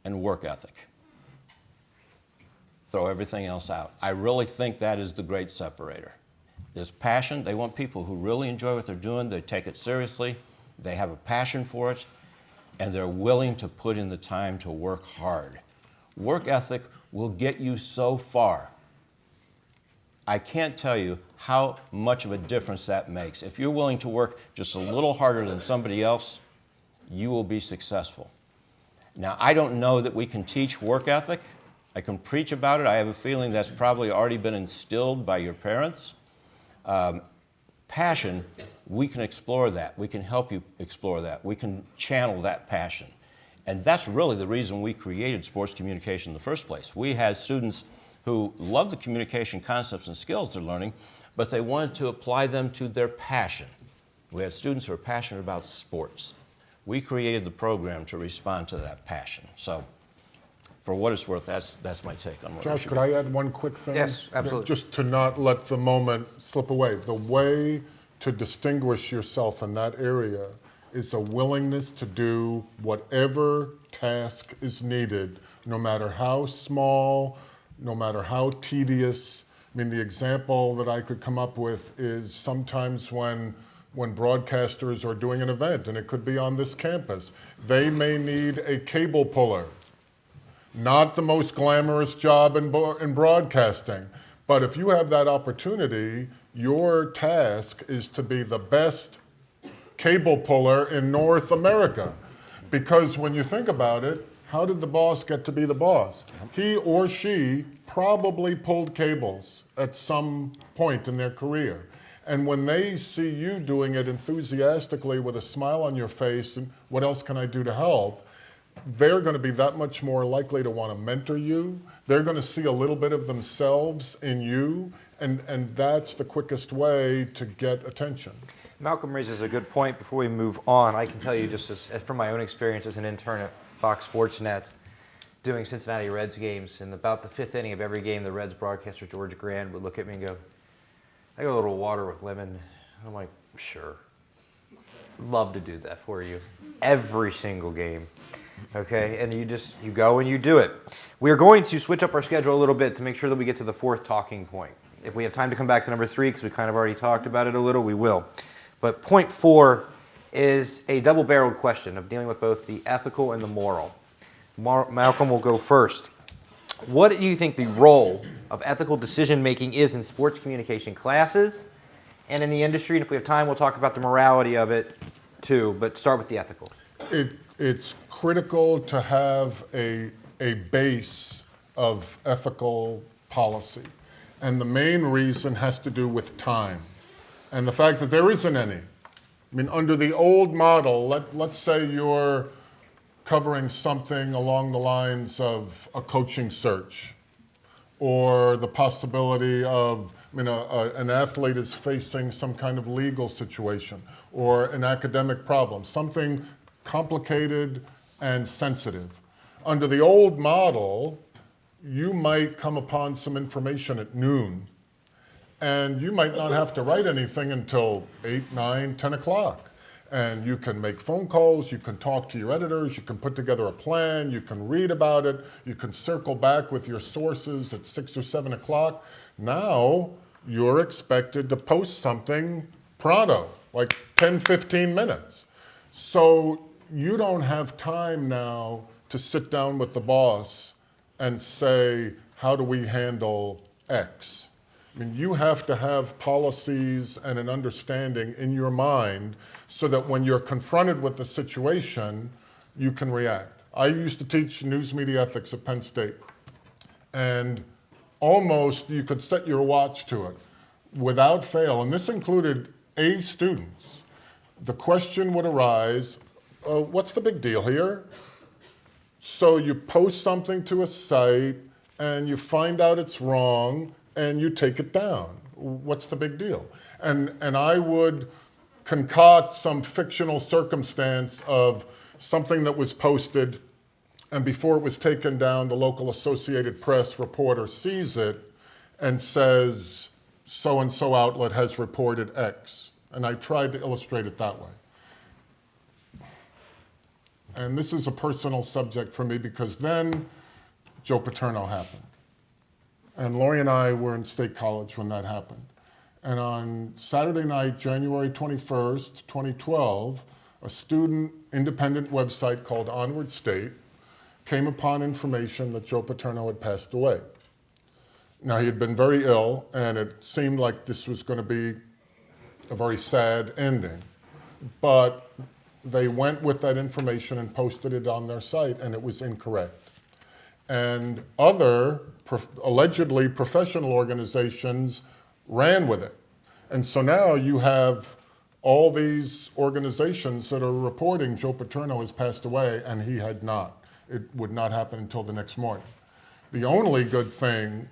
and work ethic. Throw everything else out. I really think that is the great separator. Is passion. They want people who really enjoy what they're doing, they take it seriously, they have a passion for it, and they're willing to put in the time to work hard. Work ethic will get you so far. I can't tell you how much of a difference that makes. If you're willing to work just a little harder than somebody else, you will be successful. Now, I don't know that we can teach work ethic. I can preach about it. I have a feeling that's probably already been instilled by your parents. Passion, we can explore that. We can help you explore that. We can channel that passion. And that's really the reason we created sports communication in the first place. We had students who love the communication concepts and skills they're learning, but they wanted to apply them to their passion. We had students who are passionate about sports. We created the program to respond to that passion. So, for what it's worth, that's my take on what Josh, could I add one quick thing? Yes, absolutely. Just to not let the moment slip away. The way to distinguish yourself in that area is a willingness to do whatever task is needed, no matter how small, no matter how tedious. I mean, the example that I could come up with is sometimes when broadcasters are doing an event, and it could be on this campus, they may need a cable puller. Not the most glamorous job in broadcasting, but if you have that opportunity, your task is to be the best cable puller in North America. Because when you think about it, how did the boss get to be the boss? He or she probably pulled cables at some point in their career. And when they see you doing it enthusiastically with a smile on your face, and what else can I do to help? They're going to be that much more likely to want to mentor you. They're going to see a little bit of themselves in you, and that's the quickest way to get attention. Malcolm raises a good point. Before we move on, I can tell you just as from my own experience as an intern at Fox Sports Net, doing Cincinnati Reds games, in about the fifth inning of every game, the Reds broadcaster, George Grand, would look at me and go, "I got a little water with lemon." I'm like, "Sure. Love to do that for you." Every single game. Okay, and you go and you do it. We are going to switch up our schedule a little bit to make sure that we get to the fourth talking point. If we have time to come back to number 3, because we kind of already talked about it a little, we will. But point 4 is a double-barreled question of dealing with both the ethical and the moral. Malcolm will go first. What do you think the role of ethical decision-making is in sports communication classes and in the industry? And if we have time, we'll talk about the morality of it too, but start with the ethical. It's critical to have a base of ethical policy. And the main reason has to do with time and the fact that there isn't any. I mean, under the old model, let's say you're covering something along the lines of a coaching search or the possibility of, an athlete is facing some kind of legal situation or an academic problem, something complicated and sensitive. Under the old model, you might come upon some information at noon, and you might not have to write anything until 8, 9, 10 o'clock. And you can make phone calls, you can talk to your editors, you can put together a plan, you can read about it, you can circle back with your sources at 6 or 7 o'clock. Now, you're expected to post something pronto, like 10, 15 minutes. So you don't have time now to sit down with the boss and say, how do we handle X? I mean, you have to have policies and an understanding in your mind so that when you're confronted with the situation, you can react. I used to teach news media ethics at Penn State, and almost you could set your watch to it without fail, and this included A students. The question would arise, what's the big deal here? So you post something to a site and you find out it's wrong and you take it down. What's the big deal? And I would concoct some fictional circumstance of something that was posted, and before it was taken down, the local Associated Press reporter sees it and says, so-and-so outlet has reported X. And I tried to illustrate it that way. And this is a personal subject for me because then Joe Paterno happened. And Lori and I were in State College when that happened. And on Saturday night, January 21st, 2012, a student independent website called Onward State came upon information that Joe Paterno had passed away. Now, he had been very ill, and it seemed like this was going to be a very sad ending. But they went with that information and posted it on their site, and it was incorrect. And other allegedly professional organizations ran with it. And so now you have all these organizations that are reporting Joe Paterno has passed away, and he had not. It would not happen until the next morning. The only good thing,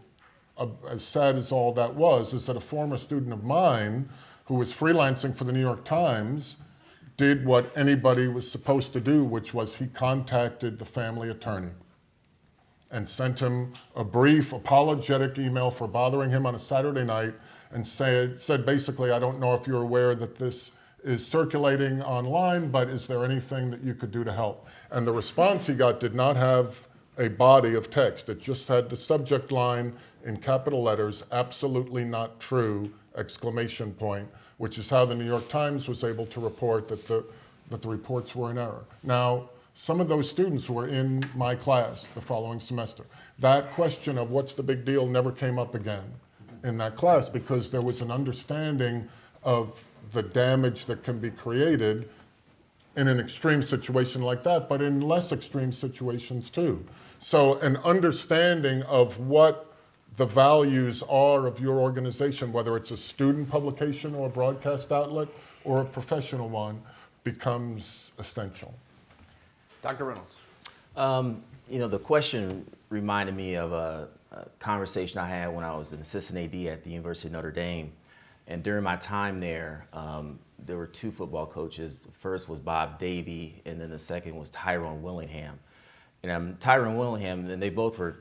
as sad as all that was, is that a former student of mine who was freelancing for the New York Times did what anybody was supposed to do, which was he contacted the family attorney and sent him a brief, apologetic email for bothering him on a Saturday night, and said basically, I don't know if you're aware that this is circulating online, but is there anything that you could do to help? And the response he got did not have a body of text. It just had the subject line in capital letters, absolutely not true, exclamation point, which is how the New York Times was able to report that the reports were in error. Now, some of those students were in my class the following semester. That question of what's the big deal never came up again in that class, because there was an understanding of the damage that can be created in an extreme situation like that, but in less extreme situations too. So an understanding of what the values are of your organization, whether it's a student publication or a broadcast outlet or a professional one, becomes essential. Dr. Reynolds. The question reminded me of a conversation I had when I was an assistant AD at the University of Notre Dame. And during my time there, there were two football coaches. The first was Bob Davie, and then the second was Tyrone Willingham. And Tyrone Willingham, and they both were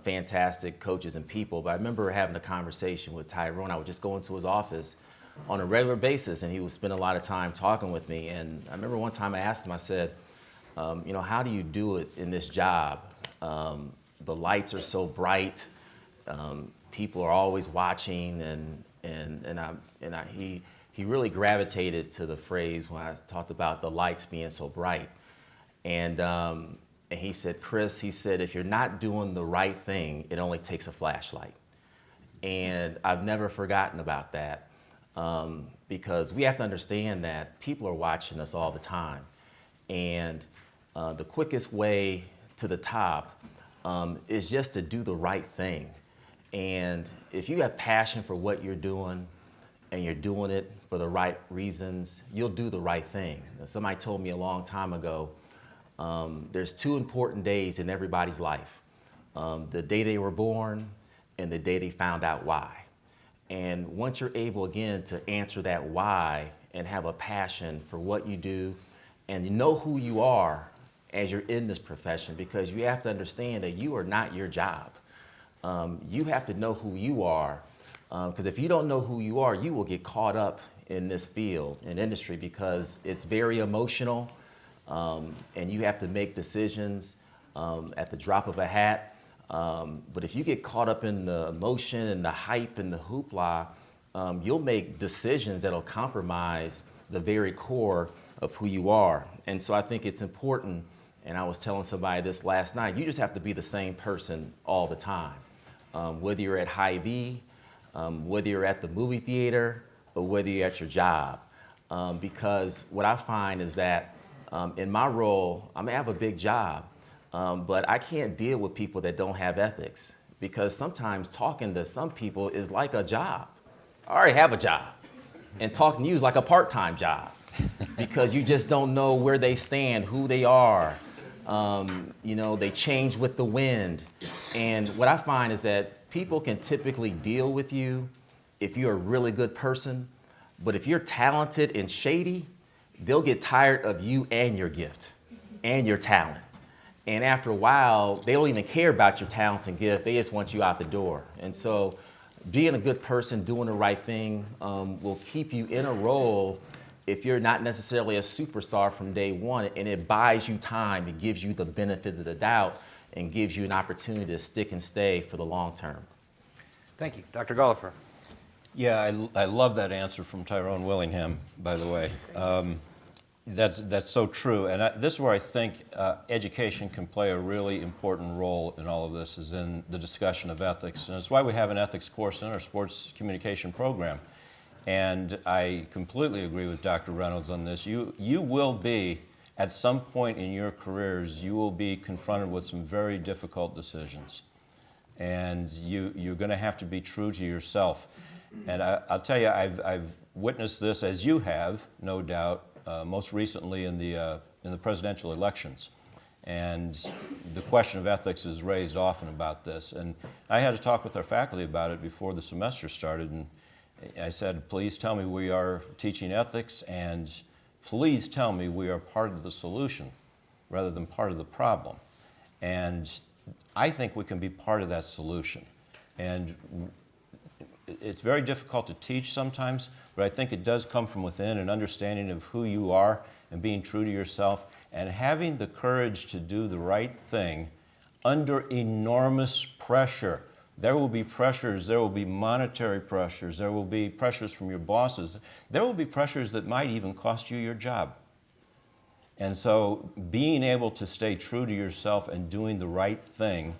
fantastic coaches and people, but I remember having a conversation with Tyrone. I would just go into his office on a regular basis, and he would spend a lot of time talking with me. And I remember one time I asked him, I said, how do you do it in this job? The lights are so bright, people are always watching, he really gravitated to the phrase when I talked about the lights being so bright. And he said, Chris, he said, if you're not doing the right thing, it only takes a flashlight. And I've never forgotten about that, because we have to understand that people are watching us all the time. And the quickest way to the top is just to do the right thing. And if you have passion for what you're doing and you're doing it for the right reasons, you'll do the right thing. Somebody told me a long time ago, there's two important days in everybody's life. The day they were born and the day they found out why. And once you're able, again, to answer that why and have a passion for what you do and you know who you are as you're in this profession, because you have to understand that you are not your job. You have to know who you are, because if you don't know who you are, you will get caught up in this field and industry, because it's very emotional, and you have to make decisions at the drop of a hat. But if you get caught up in the emotion and the hype and the hoopla, you'll make decisions that'll compromise the very core of who you are. And so I think it's important, and I was telling somebody this last night, you just have to be the same person all the time. Whether you're at Hy-Vee, whether you're at the movie theater, or whether you're at your job. Because what I find is that in my role, I have a big job, but I can't deal with people that don't have ethics, because sometimes talking to some people is like a job. I already have a job, and talking to you is like a part-time job, because you just don't know where they stand, who they are. They change with the wind. And what I find is that people can typically deal with you if you're a really good person, but if you're talented and shady, they'll get tired of you and your gift and your talent. And after a while, they don't even care about your talents and gift. They just want you out the door. And so being a good person, doing the right thing, will keep you in a role if you're not necessarily a superstar from day one, and it buys you time, it gives you the benefit of the doubt, and gives you an opportunity to stick and stay for the long term. Thank you. Dr. Gollifer. Yeah, I love that answer from Tyrone Willingham, by the way. That's so true, and this is where I think education can play a really important role in all of this, is in the discussion of ethics, and it's why we have an ethics course in our sports communication program. And I completely agree with Dr. Reynolds on this. You will be, at some point in your careers, you will be confronted with some very difficult decisions, and you're going to have to be true to yourself. And I'll tell you, I've witnessed this, as you have, no doubt. Most recently in the presidential elections. And the question of ethics is raised often about this. And I had to talk with our faculty about it before the semester started. And I said, please tell me we are teaching ethics, and please tell me we are part of the solution rather than part of the problem. And I think we can be part of that solution. And it's very difficult to teach sometimes, but I think it does come from within, an understanding of who you are and being true to yourself and having the courage to do the right thing under enormous pressure. There will be pressures, there will be monetary pressures, there will be pressures from your bosses, there will be pressures that might even cost you your job. And so being able to stay true to yourself and doing the right thing,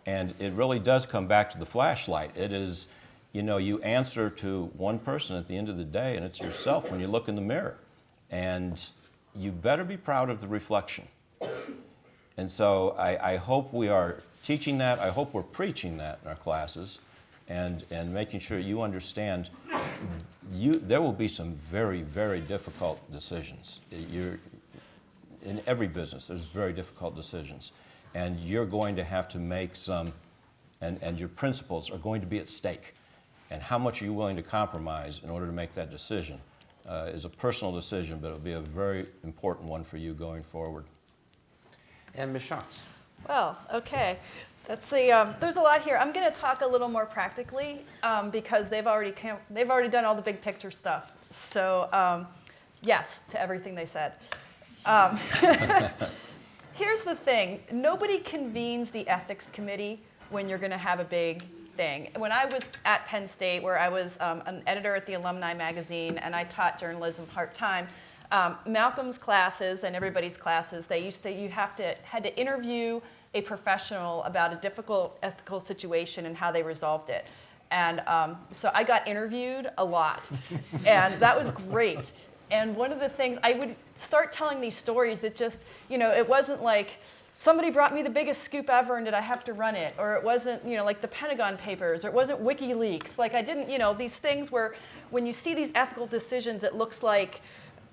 and it really does come back to the flashlight. It is, you answer to one person at the end of the day, and it's yourself when you look in the mirror. And you better be proud of the reflection. And so I hope we are teaching that. I hope we're preaching that in our classes and making sure you understand there will be some very, very difficult decisions. In every business, there's very difficult decisions. And you're going to have to make some, and your principles are going to be at stake. And how much are you willing to compromise in order to make that decision is a personal decision, but it'll be a very important one for you going forward. And Ms. Shontz. Well, okay. Let's see. There's a lot here. I'm going to talk a little more practically because they've already done all the big picture stuff. So yes to everything they said. Here's the thing. Nobody convenes the ethics committee when you're going to have a big thing. When I was at Penn State, where I was an editor at the Alumni magazine and I taught journalism part-time, Malcolm's classes and everybody's classes, you had to interview a professional about a difficult ethical situation and how they resolved it. And so I got interviewed a lot, and that was great. And one of the things, I would start telling these stories that just, it wasn't like, somebody brought me the biggest scoop ever and did I have to run it? Or it wasn't, like the Pentagon Papers, or it wasn't WikiLeaks. Like I didn't, these things where when you see these ethical decisions, it looks like,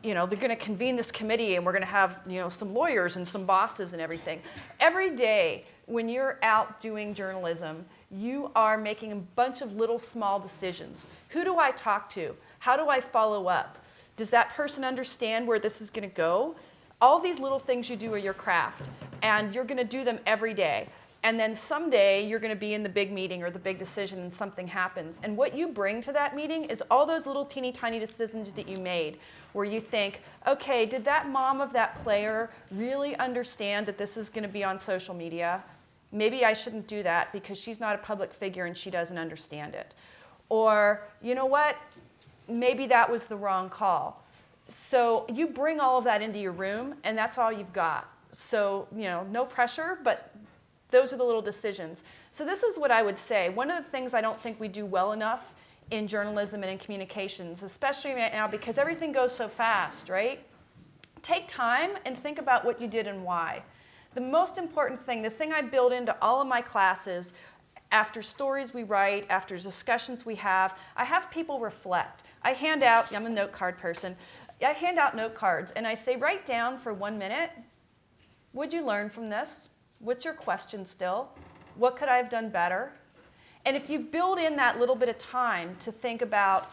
they're going to convene this committee and we're going to have, some lawyers and some bosses and everything. Every day when you're out doing journalism, you are making a bunch of little small decisions. Who do I talk to? How do I follow up? Does that person understand where this is going to go? All these little things you do are your craft, and you're going to do them every day. And then someday you're going to be in the big meeting or the big decision and something happens. And what you bring to that meeting is all those little teeny tiny decisions that you made where you think, okay, did that mom of that player really understand that this is going to be on social media? Maybe I shouldn't do that because she's not a public figure and she doesn't understand it. Or, you know what? Maybe that was the wrong call. So you bring all of that into your room, and that's all you've got. So, no pressure, but those are the little decisions. So this is what I would say. One of the things I don't think we do well enough in journalism and in communications, especially right now because everything goes so fast, right? Take time and think about what you did and why. The most important thing, the thing I build into all of my classes, after stories we write, after discussions we have, I have people reflect. I'm a note card person. I hand out note cards and I say, write down for 1 minute. What'd you learn from this? What's your question still? What could I have done better? And if you build in that little bit of time to think about,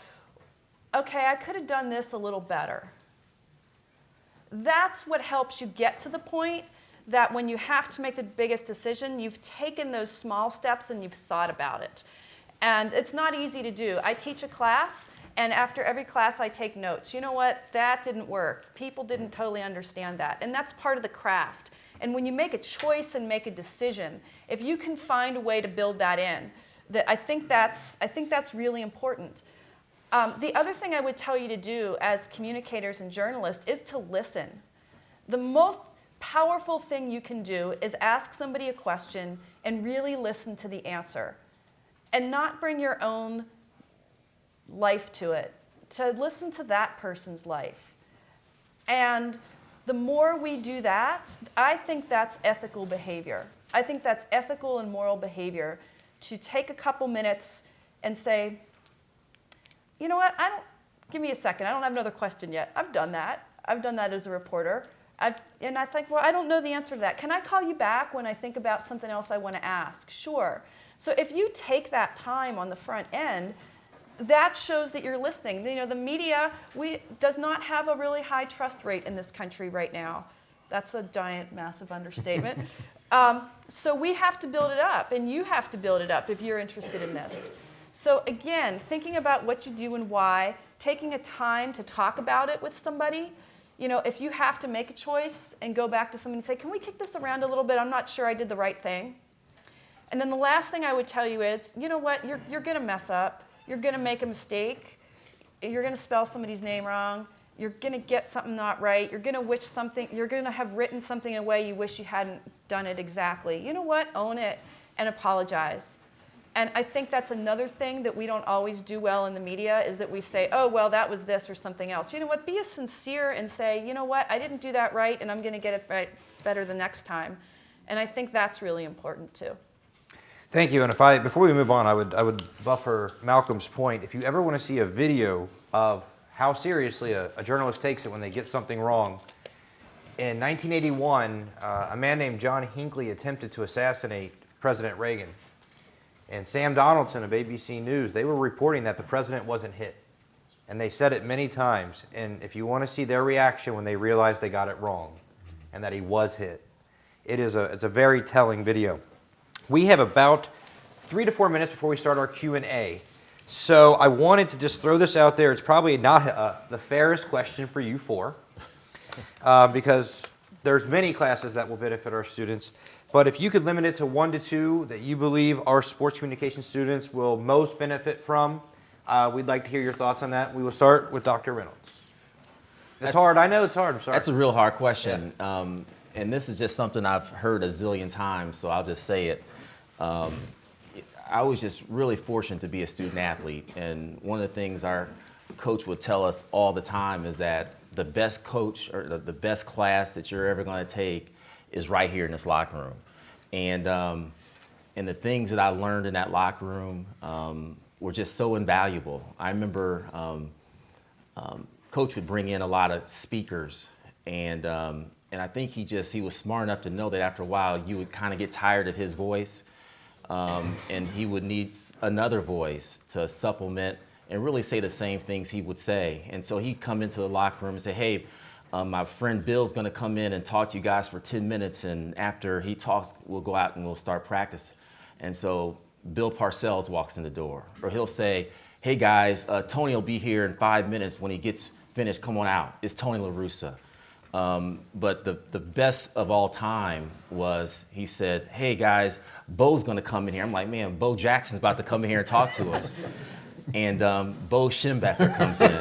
okay, I could have done this a little better. That's what helps you get to the point that when you have to make the biggest decision, you've taken those small steps and you've thought about it. And it's not easy to do. I teach a class, and after every class I take notes. You know what? That didn't work. People didn't totally understand that. And that's part of the craft. And when you make a choice and make a decision, if you can find a way to build that in, I think that's really important. The other thing I would tell you to do as communicators and journalists is to listen. The most powerful thing you can do is ask somebody a question and really listen to the answer and not bring your own life to it, to listen to that person's life. And the more we do that, I think that's ethical behavior. I think that's ethical and moral behavior, to take a couple minutes and say, you know what, give me a second, I don't have another question yet. I've done that. I've done that as a reporter. And I think, well, I don't know the answer to that. Can I call you back when I think about something else I want to ask? Sure. So if you take that time on the front end, that shows that you're listening. You know, the media does not have a really high trust rate in this country right now. That's a giant, massive understatement. So we have to build it up, and you have to build it up if you're interested in this. So again, thinking about what you do and why, taking a time to talk about it with somebody. You know, if you have to make a choice and go back to somebody and say, can we kick this around a little bit? I'm not sure I did the right thing. And then the last thing I would tell you is, you know what, you're going to mess up. You're going to make a mistake. You're going to spell somebody's name wrong. You're going to get something not right. You're going to wish something, you're going to have written something in a way you wish you hadn't done it exactly. You know what, own it and apologize. And I think that's another thing that we don't always do well in the media, is that we say, oh, well, that was this or something else. You know what, be sincere and say, you know what, I didn't do that right, and I'm going to get it right better the next time. And I think that's really important too. Thank you. And before we move on, I would buffer Malcolm's point. If you ever want to see a video of how seriously a journalist takes it when they get something wrong, in 1981, a man named John Hinckley attempted to assassinate President Reagan. And Sam Donaldson of ABC News, they were reporting that the president wasn't hit. And they said it many times. And if you want to see their reaction when they realized they got it wrong and that he was hit, it's a very telling video. We have about 3 to 4 minutes before we start our Q&A. So I wanted to just throw this out there. It's probably not the fairest question for you four, because there's many classes that will benefit our students. But if you could limit it to 1 to 2 that you believe our sports communication students will most benefit from, we'd like to hear your thoughts on that. We will start with Dr. Reynolds. It's hard. I know it's hard. I'm sorry. That's a real hard question. Yeah. And this is just something I've heard a zillion times, so I'll just say it. I was just really fortunate to be a student athlete. And one of the things our coach would tell us all the time is that the best coach or the best class that you're ever going to take is right here in this locker room. And the things that I learned in that locker room were just so invaluable. I remember Coach would bring in a lot of speakers, and I think he was smart enough to know that after a while you would kind of get tired of his voice, and he would need another voice to supplement and really say the same things he would say. And so he'd come into the locker room and say, hey, my friend Bill's going to come in and talk to you guys for 10 minutes, and after he talks, we'll go out and we'll start practice. And so Bill Parcells walks in the door. Or he'll say, hey guys, Tony will be here in 5 minutes. When he gets finished, come on out. It's Tony La Russa. But the best of all time was, he said, hey guys, Bo's going to come in here. I'm like, man, Bo Jackson's about to come in here and talk to us. And Bo Schembecker comes in.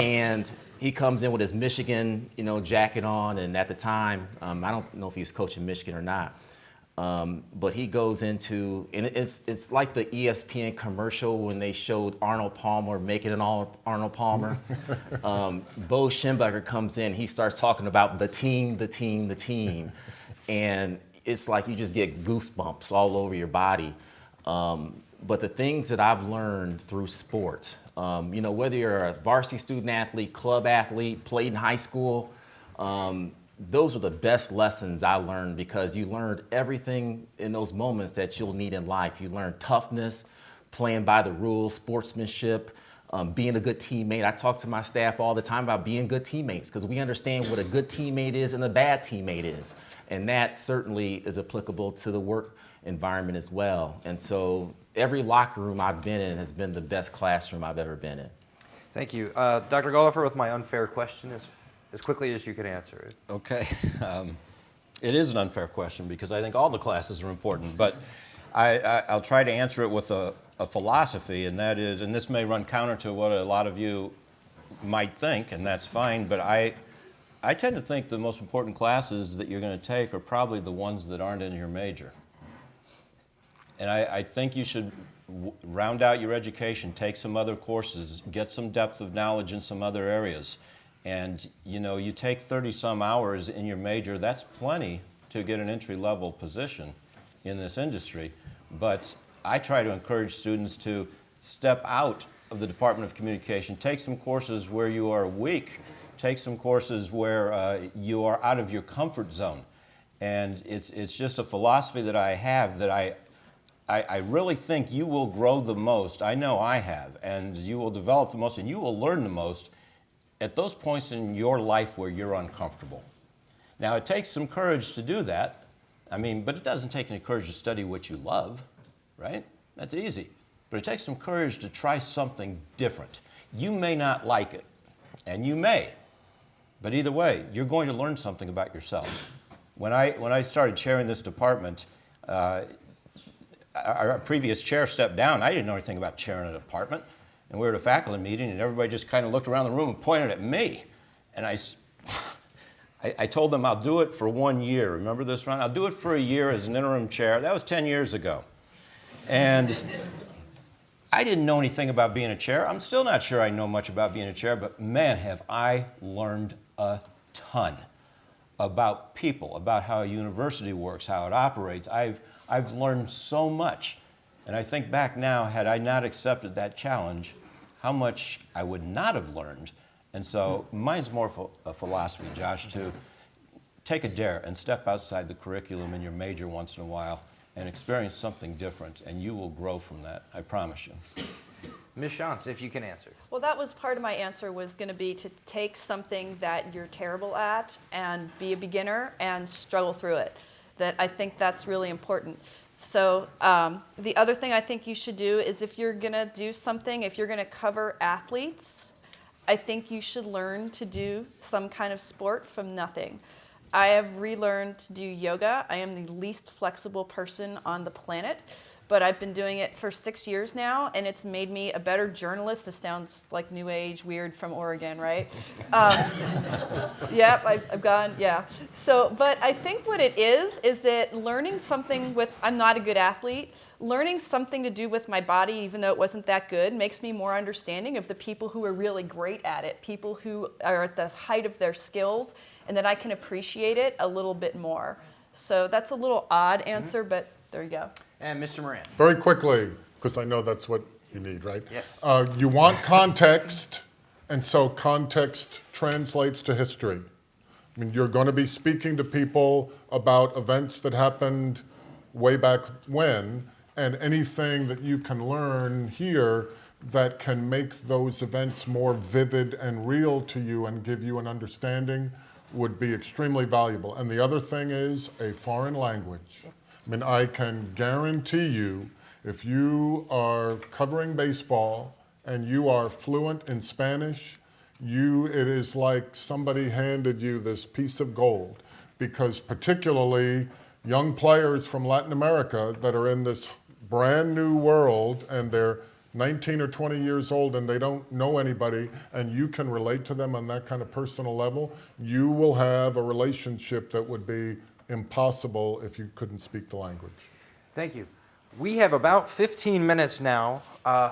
And he comes in with his Michigan, jacket on, and at the time, I don't know if he was coaching Michigan or not, but he goes into, and it's like the ESPN commercial when they showed Arnold Palmer making an Arnold Palmer. Bo Schembecker comes in, he starts talking about the team, and it's like you just get goosebumps all over your body. But the things that I've learned through sport, whether you're a varsity student athlete, club athlete, played in high school, those are the best lessons I learned, because you learned everything in those moments that you'll need in life. You learn toughness, playing by the rules, sportsmanship, being a good teammate. I talk to my staff all the time about being good teammates, because we understand what a good teammate is and a bad teammate is. And that certainly is applicable to the work environment as well. And so every locker room I've been in has been the best classroom I've ever been in. Thank you. Dr. Gollifer, with my unfair question, as quickly as you can answer it. Okay. It is an unfair question because I think all the classes are important, but I'll try to answer it with a a philosophy, and that is, and this may run counter to what a lot of you might think, and that's fine, but I tend to think the most important classes that you're going to take are probably the ones that aren't in your major. And I think you should round out your education, take some other courses, get some depth of knowledge in some other areas. And you take 30-some hours in your major, that's plenty to get an entry-level position in this industry. But I try to encourage students to step out of the Department of Communication, take some courses where you are weak, take some courses where you are out of your comfort zone. And it's just a philosophy that I have that I really think you will grow the most. I know I have, and you will develop the most, and you will learn the most at those points in your life where you're uncomfortable. Now, it takes some courage to do that. But it doesn't take any courage to study what you love, right? That's easy. But it takes some courage to try something different. You may not like it, and you may, but either way, you're going to learn something about yourself. When I started chairing this department, our previous chair stepped down. I didn't know anything about chairing a department. And we were at a faculty meeting, and everybody just kind of looked around the room and pointed at me. And I told them I'll do it for 1 year. Remember this, Ron? I'll do it for a year as an interim chair. That was 10 years ago. And I didn't know anything about being a chair. I'm still not sure I know much about being a chair, but man, have I learned a ton about people, about how a university works, how it operates. I've learned so much. And I think back now, had I not accepted that challenge, how much I would not have learned. And so mine's more a philosophy, Josh, to take a dare and step outside the curriculum in your major once in a while and experience something different, and you will grow from that, I promise you. Ms. Shontz, if you can answer. Well, that was part of my answer, was going to be to take something that you're terrible at and be a beginner and struggle through it. That I think that's really important. So the other thing I think you should do is, if you're going to do something, if you're going to cover athletes, I think you should learn to do some kind of sport from nothing. I have relearned to do yoga. I am the least flexible person on the planet, but I've been doing it for 6 years now, and it's made me a better journalist. This sounds like new age, weird from Oregon, right? Yep, I've gone, yeah. So, but I think what it is that learning something with, I'm not a good athlete, learning something to do with my body, even though it wasn't that good, makes me more understanding of the people who are really great at it, people who are at the height of their skills, and that I can appreciate it a little bit more. So that's a little odd answer, but there you go. And Mr. Moran. Very quickly, because I know that's what you need, right? Yes. You want context, and so context translates to history. You're going to be speaking to people about events that happened way back when, and anything that you can learn here that can make those events more vivid and real to you and give you an understanding would be extremely valuable. And the other thing is a foreign language. I can guarantee you, if you are covering baseball and you are fluent in Spanish, it is like somebody handed you this piece of gold, because particularly young players from Latin America that are in this brand new world, and they're 19 or 20 years old and they don't know anybody, and you can relate to them on that kind of personal level, you will have a relationship that would be impossible if you couldn't speak the language. Thank you. We have about 15 minutes now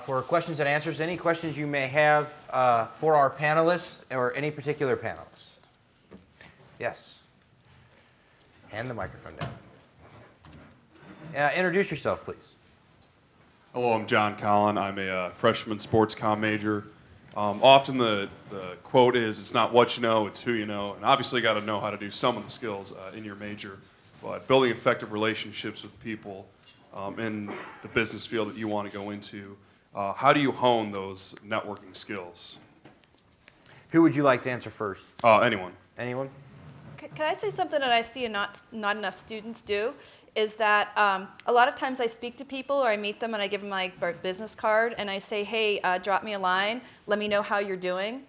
for questions and answers. Any questions you may have for our panelists or any particular panelists? Yes. Hand the microphone down. Introduce yourself, please. Hello, I'm John Collin. I'm a freshman sports comm major. Often the quote is, it's not what you know, it's who you know. And obviously you got to know how to do some of the skills in your major. But building effective relationships with people in the business field that you want to go into, how do you hone those networking skills? Who would you like to answer first? Anyone. Anyone? Can I say something that I see and not enough students do? Is that a lot of times I speak to people, or I meet them and I give them my business card and I say, hey, drop me a line, let me know how you're doing.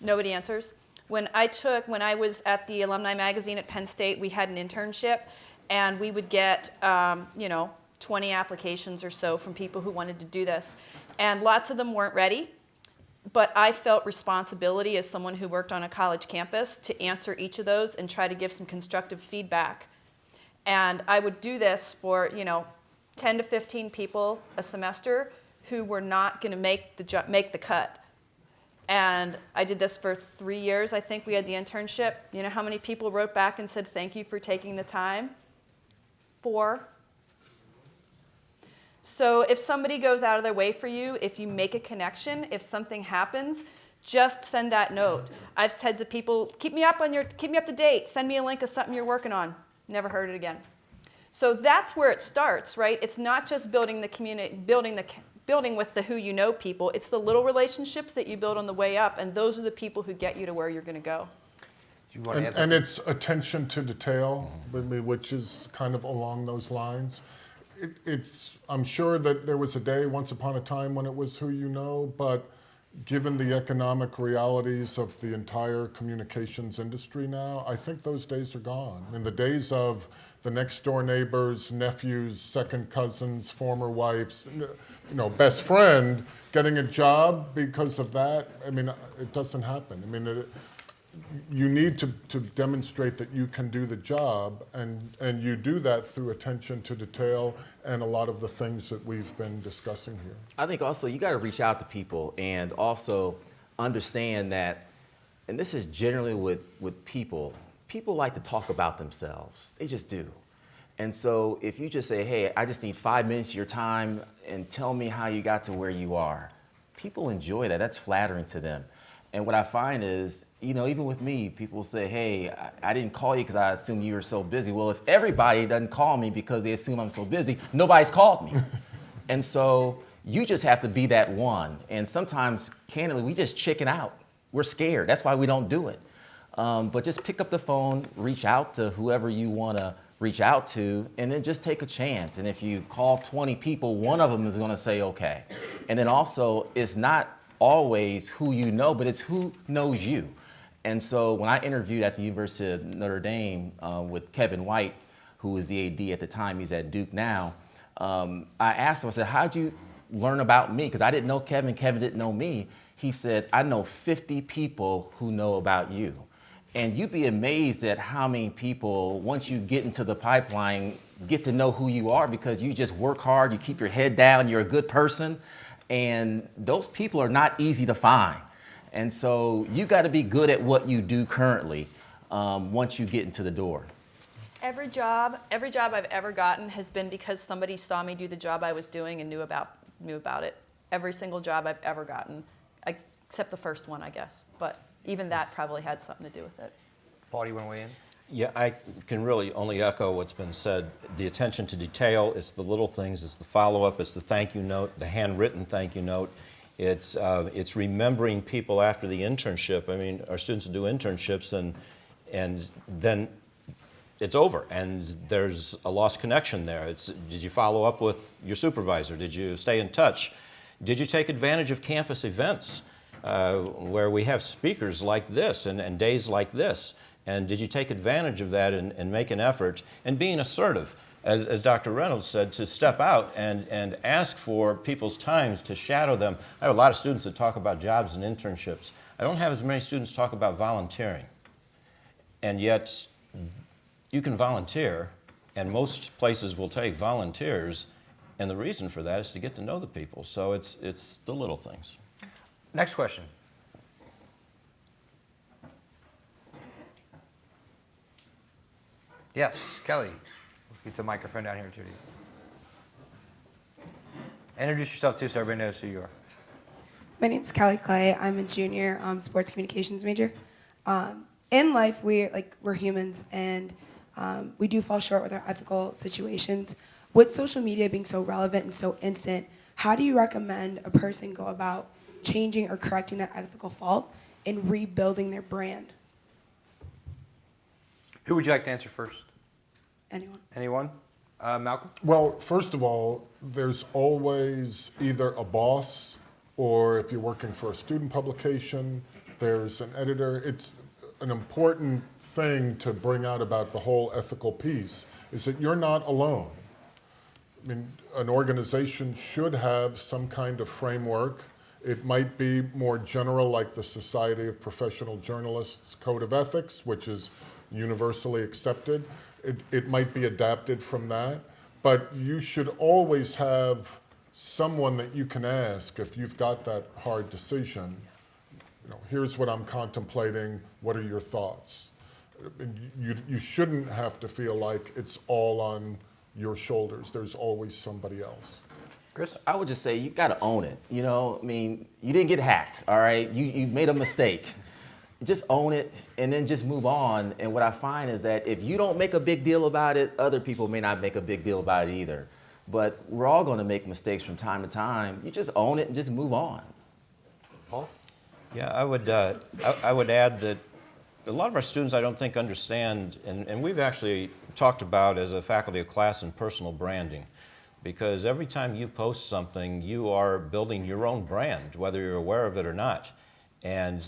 Nobody answers. When I was at the alumni magazine at Penn State, we had an internship, and we would get 20 20 applications or so from people who wanted to do this. And lots of them weren't ready. But I felt responsibility as someone who worked on a college campus to answer each of those and try to give some constructive feedback. And I would do this for 10 to 15 people a semester who were not going to make the cut. And I did this for 3 years. I think we had the internship. You know how many people wrote back and said, thank you for taking the time? 4. So if somebody goes out of their way for you, if you make a connection, if something happens, just send that note. I've said to people, keep me up to date. Send me a link of something you're working on. Never heard it again. So that's where it starts, right? It's not just building the community, building with the who you know people. It's the little relationships that you build on the way up, and those are the people who get you to where you're going to go. And it's attention to detail, which is kind of along those lines. I'm sure that there was a day once upon a time when it was who you know, but given the economic realities of the entire communications industry now, I think those days are gone. In the days of the next door neighbors, nephews, second cousins, former wives, best friend getting a job because of that, it doesn't happen. You need to demonstrate that you can do the job, and you do that through attention to detail and a lot of the things that we've been discussing here. I think also you got to reach out to people and also understand that, and this is generally with people like to talk about themselves. They just do. And so if you just say, hey, I just need 5 minutes of your time and tell me how you got to where you are, people enjoy that. That's flattering to them. And what I find is, even with me, people say, hey, I didn't call you because I assumed you were so busy. Well, if everybody doesn't call me because they assume I'm so busy, nobody's called me. And so you just have to be that one. And sometimes, candidly, we just chicken out. We're scared. That's why we don't do it. But just pick up the phone, reach out to whoever you want to reach out to, and then just take a chance. And if you call 20 people, one of them is going to say, okay. And then also, it's not always who you know, but it's who knows you. And so when I interviewed at the University of Notre Dame with Kevin White, who was the AD at the time, he's at Duke now, I asked him, I said, how'd you learn about me? Because I didn't know Kevin didn't know me. He said, I know 50 people who know about you. And you'd be amazed at how many people, once you get into the pipeline, get to know who you are because you just work hard, you keep your head down, you're a good person. And those people are not easy to find. And so you got to be good at what you do currently once you get into the door. Every job I've ever gotten has been because somebody saw me do the job I was doing and knew about it. Every single job I've ever gotten, except the first one, I guess. But even that probably had something to do with it. Paul, do you want to weigh in? Yeah, I can really only echo what's been said. The attention to detail, it's the little things, it's the follow-up, it's the thank you note, the handwritten thank you note. It's remembering people after the internship. Our students will do internships and then it's over and there's a lost connection there. Did you follow up with your supervisor? Did you stay in touch? Did you take advantage of campus events where we have speakers like this and days like this? And did you take advantage of that and make an effort? And being assertive, as Dr. Reynolds said, to step out and ask for people's times to shadow them. I have a lot of students that talk about jobs and internships. I don't have as many students talk about volunteering. And yet, you can volunteer, and most places will take volunteers, and the reason for that is to get to know the people. So it's the little things. Next question. Yes, Kelly. Get the microphone down here, Judy. Introduce yourself too so everybody knows who you are. My name's Callie Clay. I'm a junior sports communications major. In life, we're humans, and we do fall short with our ethical situations. With social media being so relevant and so instant, how do you recommend a person go about changing or correcting that ethical fault and rebuilding their brand? Who would you like to answer first? Anyone? Anyone? Malcolm? Well, first of all, there's always either a boss or if you're working for a student publication, there's an editor. It's an important thing to bring out about the whole ethical piece is that you're not alone. I mean, an organization should have some kind of framework. It might be more general, like the Society of Professional Journalists Code of Ethics, which is universally accepted. It might be adapted from that, but you should always have someone that you can ask if you've got that hard decision. You know, here's what I'm contemplating, what are your thoughts? You shouldn't have to feel like it's all on your shoulders. There's always somebody else. Chris? I would just say you got to own it. You know, I mean, you didn't get hacked, all right? You made a mistake. Just own it and then just move on. And what I find is that if you don't make a big deal about it, other people may not make a big deal about it either. But we're all going to make mistakes from time to time. You just own it and just move on. Paul? Yeah, I would add that a lot of our students I don't think understand, and we've actually talked about as a faculty of class in personal branding. Because every time you post something, you are building your own brand, whether you're aware of it or not. And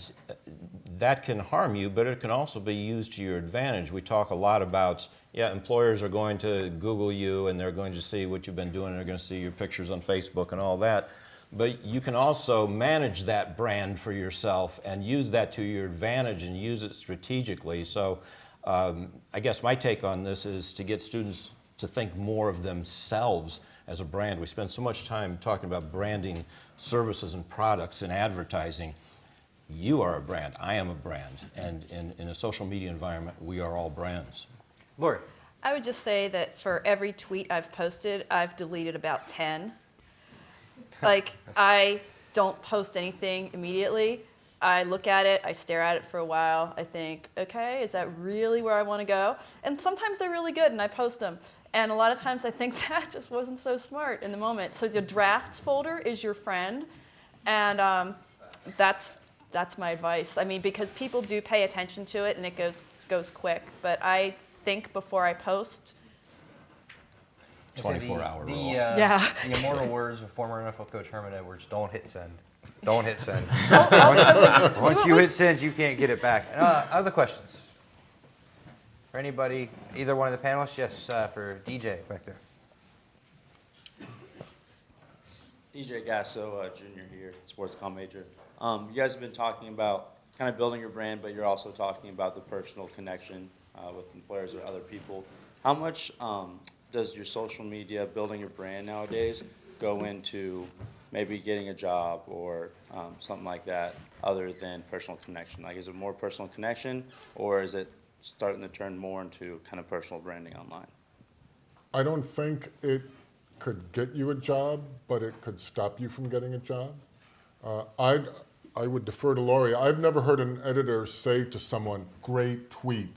that can harm you, but it can also be used to your advantage. We talk a lot about, yeah, employers are going to Google you and they're going to see what you've been doing and they're going to see your pictures on Facebook and all that. But you can also manage that brand for yourself and use that to your advantage and use it strategically. So I guess my take on this is to get students to think more of themselves as a brand. We spend so much time talking about branding services and products and advertising. You are a brand, I am a brand, and in a social media environment, we are all brands. Lori? I would just say that for every tweet I've posted, I've deleted about 10. Like, I don't post anything immediately. I look at it, I stare at it for a while, I think, okay, is that really where I want to go? And sometimes they're really good and I post them. And a lot of times I think that just wasn't so smart in the moment. So the drafts folder is your friend, and that's my advice. I mean, because people do pay attention to it and it goes quick. But I think before I post. 24-hour rule. Yeah. The immortal words of former NFL coach Herman Edwards, don't hit send. Don't hit send. Once you hit send, you can't get it back. Other questions? For anybody, either one of the panelists? Yes, for DJ back there. DJ Gasso, junior here, sports comm major. You guys have been talking about kind of building your brand, but you're also talking about the personal connection with employers or other people. How much does your social media, building your brand nowadays, go into maybe getting a job or something like that, other than personal connection? Like, is it more personal connection, or is it starting to turn more into kind of personal branding online? I don't think it could get you a job, but it could stop you from getting a job. I would defer to Lori. I've never heard an editor say to someone, great tweet,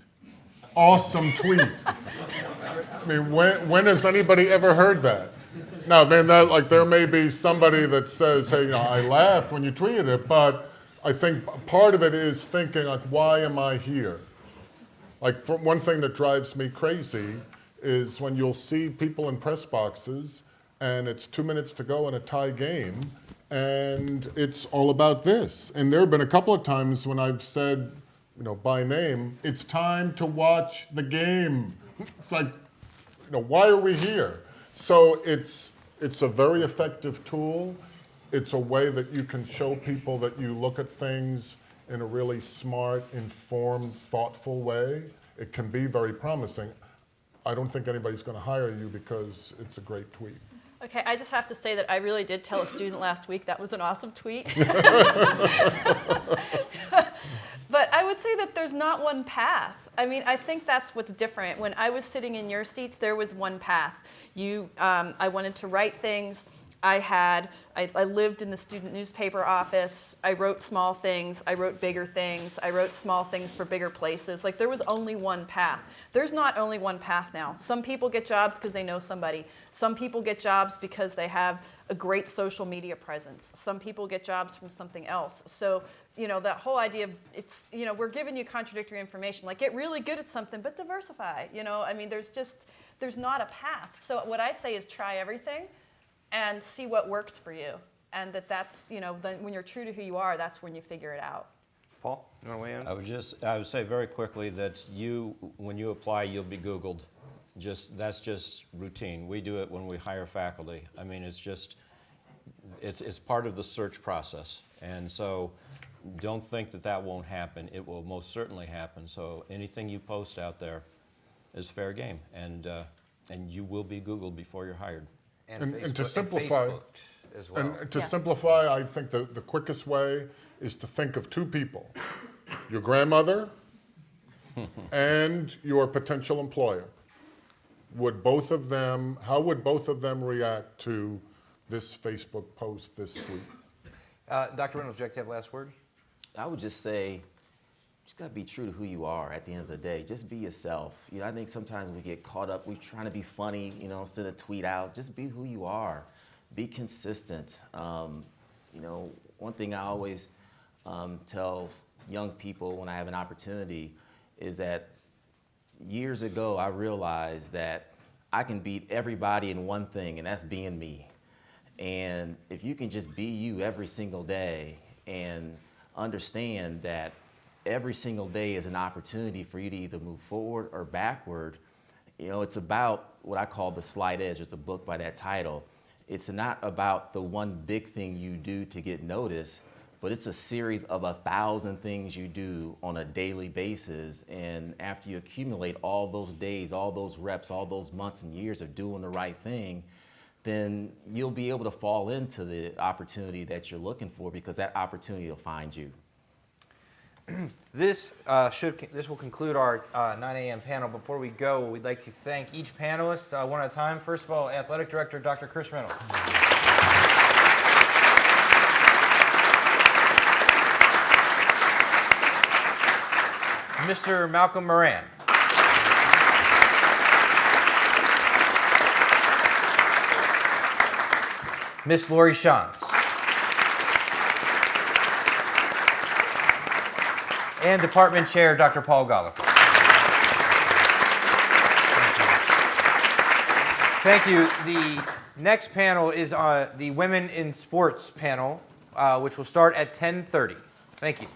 awesome tweet. I mean, when has anybody ever heard that? Now, then, there may be somebody that says, hey, I laughed when you tweeted it, but I think part of it is thinking, like, why am I here? Like, one thing that drives me crazy is when you'll see people in press boxes and it's 2 minutes to go in a tie game and it's all about this. And there have been a couple of times when I've said, by name, it's time to watch the game. It's like, why are we here? So it's a very effective tool. It's a way that you can show people that you look at things in a really smart, informed, thoughtful way. It can be very promising. I don't think anybody's going to hire you because it's a great tweet. Okay, I just have to say that I really did tell a student last week that was an awesome tweet. But I would say that there's not one path. I mean, I think that's what's different. When I was sitting in your seats, there was one path. I wanted to write things. I lived in the student newspaper office. I wrote small things. I wrote bigger things. I wrote small things for bigger places. Like, there was only one path. There's not only one path now. Some people get jobs because they know somebody. Some people get jobs because they have a great social media presence. Some people get jobs from something else. So, that whole idea of we're giving you contradictory information. Like, get really good at something, but diversify. I mean, there's not a path. So what I say is try everything and see what works for you. And that's, when you're true to who you are, that's when you figure it out. Paul, you want to weigh in? I would say very quickly that when you apply, you'll be Googled. that's just routine. We do it when we hire faculty. I mean, it's part of the search process. And so don't think that won't happen. It will most certainly happen. So anything you post out there is fair game, and you will be Googled before you're hired. And to simplify, and Facebooked as well. and to Yes. simplify, I think the quickest way is to think of two people, your grandmother and your potential employer. How would both of them react to this Facebook post, this tweet? Dr. Reynolds, would you like to have last word? I would just say, you just gotta be true to who you are at the end of the day. Just be yourself. You know, I think sometimes we get caught up, we're trying to be funny, you know, instead of tweet out. Just be who you are. Be consistent. You know, one thing I always tell young people when I have an opportunity is that years ago I realized that I can beat everybody in one thing, and that's being me. And if you can just be you every single day and understand that every single day is an opportunity for you to either move forward or backward, you know, it's about what I call the slight edge. It's a book by that title. It's not about the one big thing you do to get noticed, but it's a series of 1,000 things you do on a daily basis. And after you accumulate all those days, all those reps, all those months and years of doing the right thing, then you'll be able to fall into the opportunity that you're looking for, because that opportunity will find you. This will conclude our 9 a.m. panel. Before we go, we'd like to thank each panelist one at a time. First of all, Athletic Director Dr. Chris Reynolds. Mr. Malcolm Moran. Miss Lori Shontz. And Department Chair Dr. Paul Golliff. Thank you. The next panel is the Women in Sports panel, which will start at 10:30. Thank you.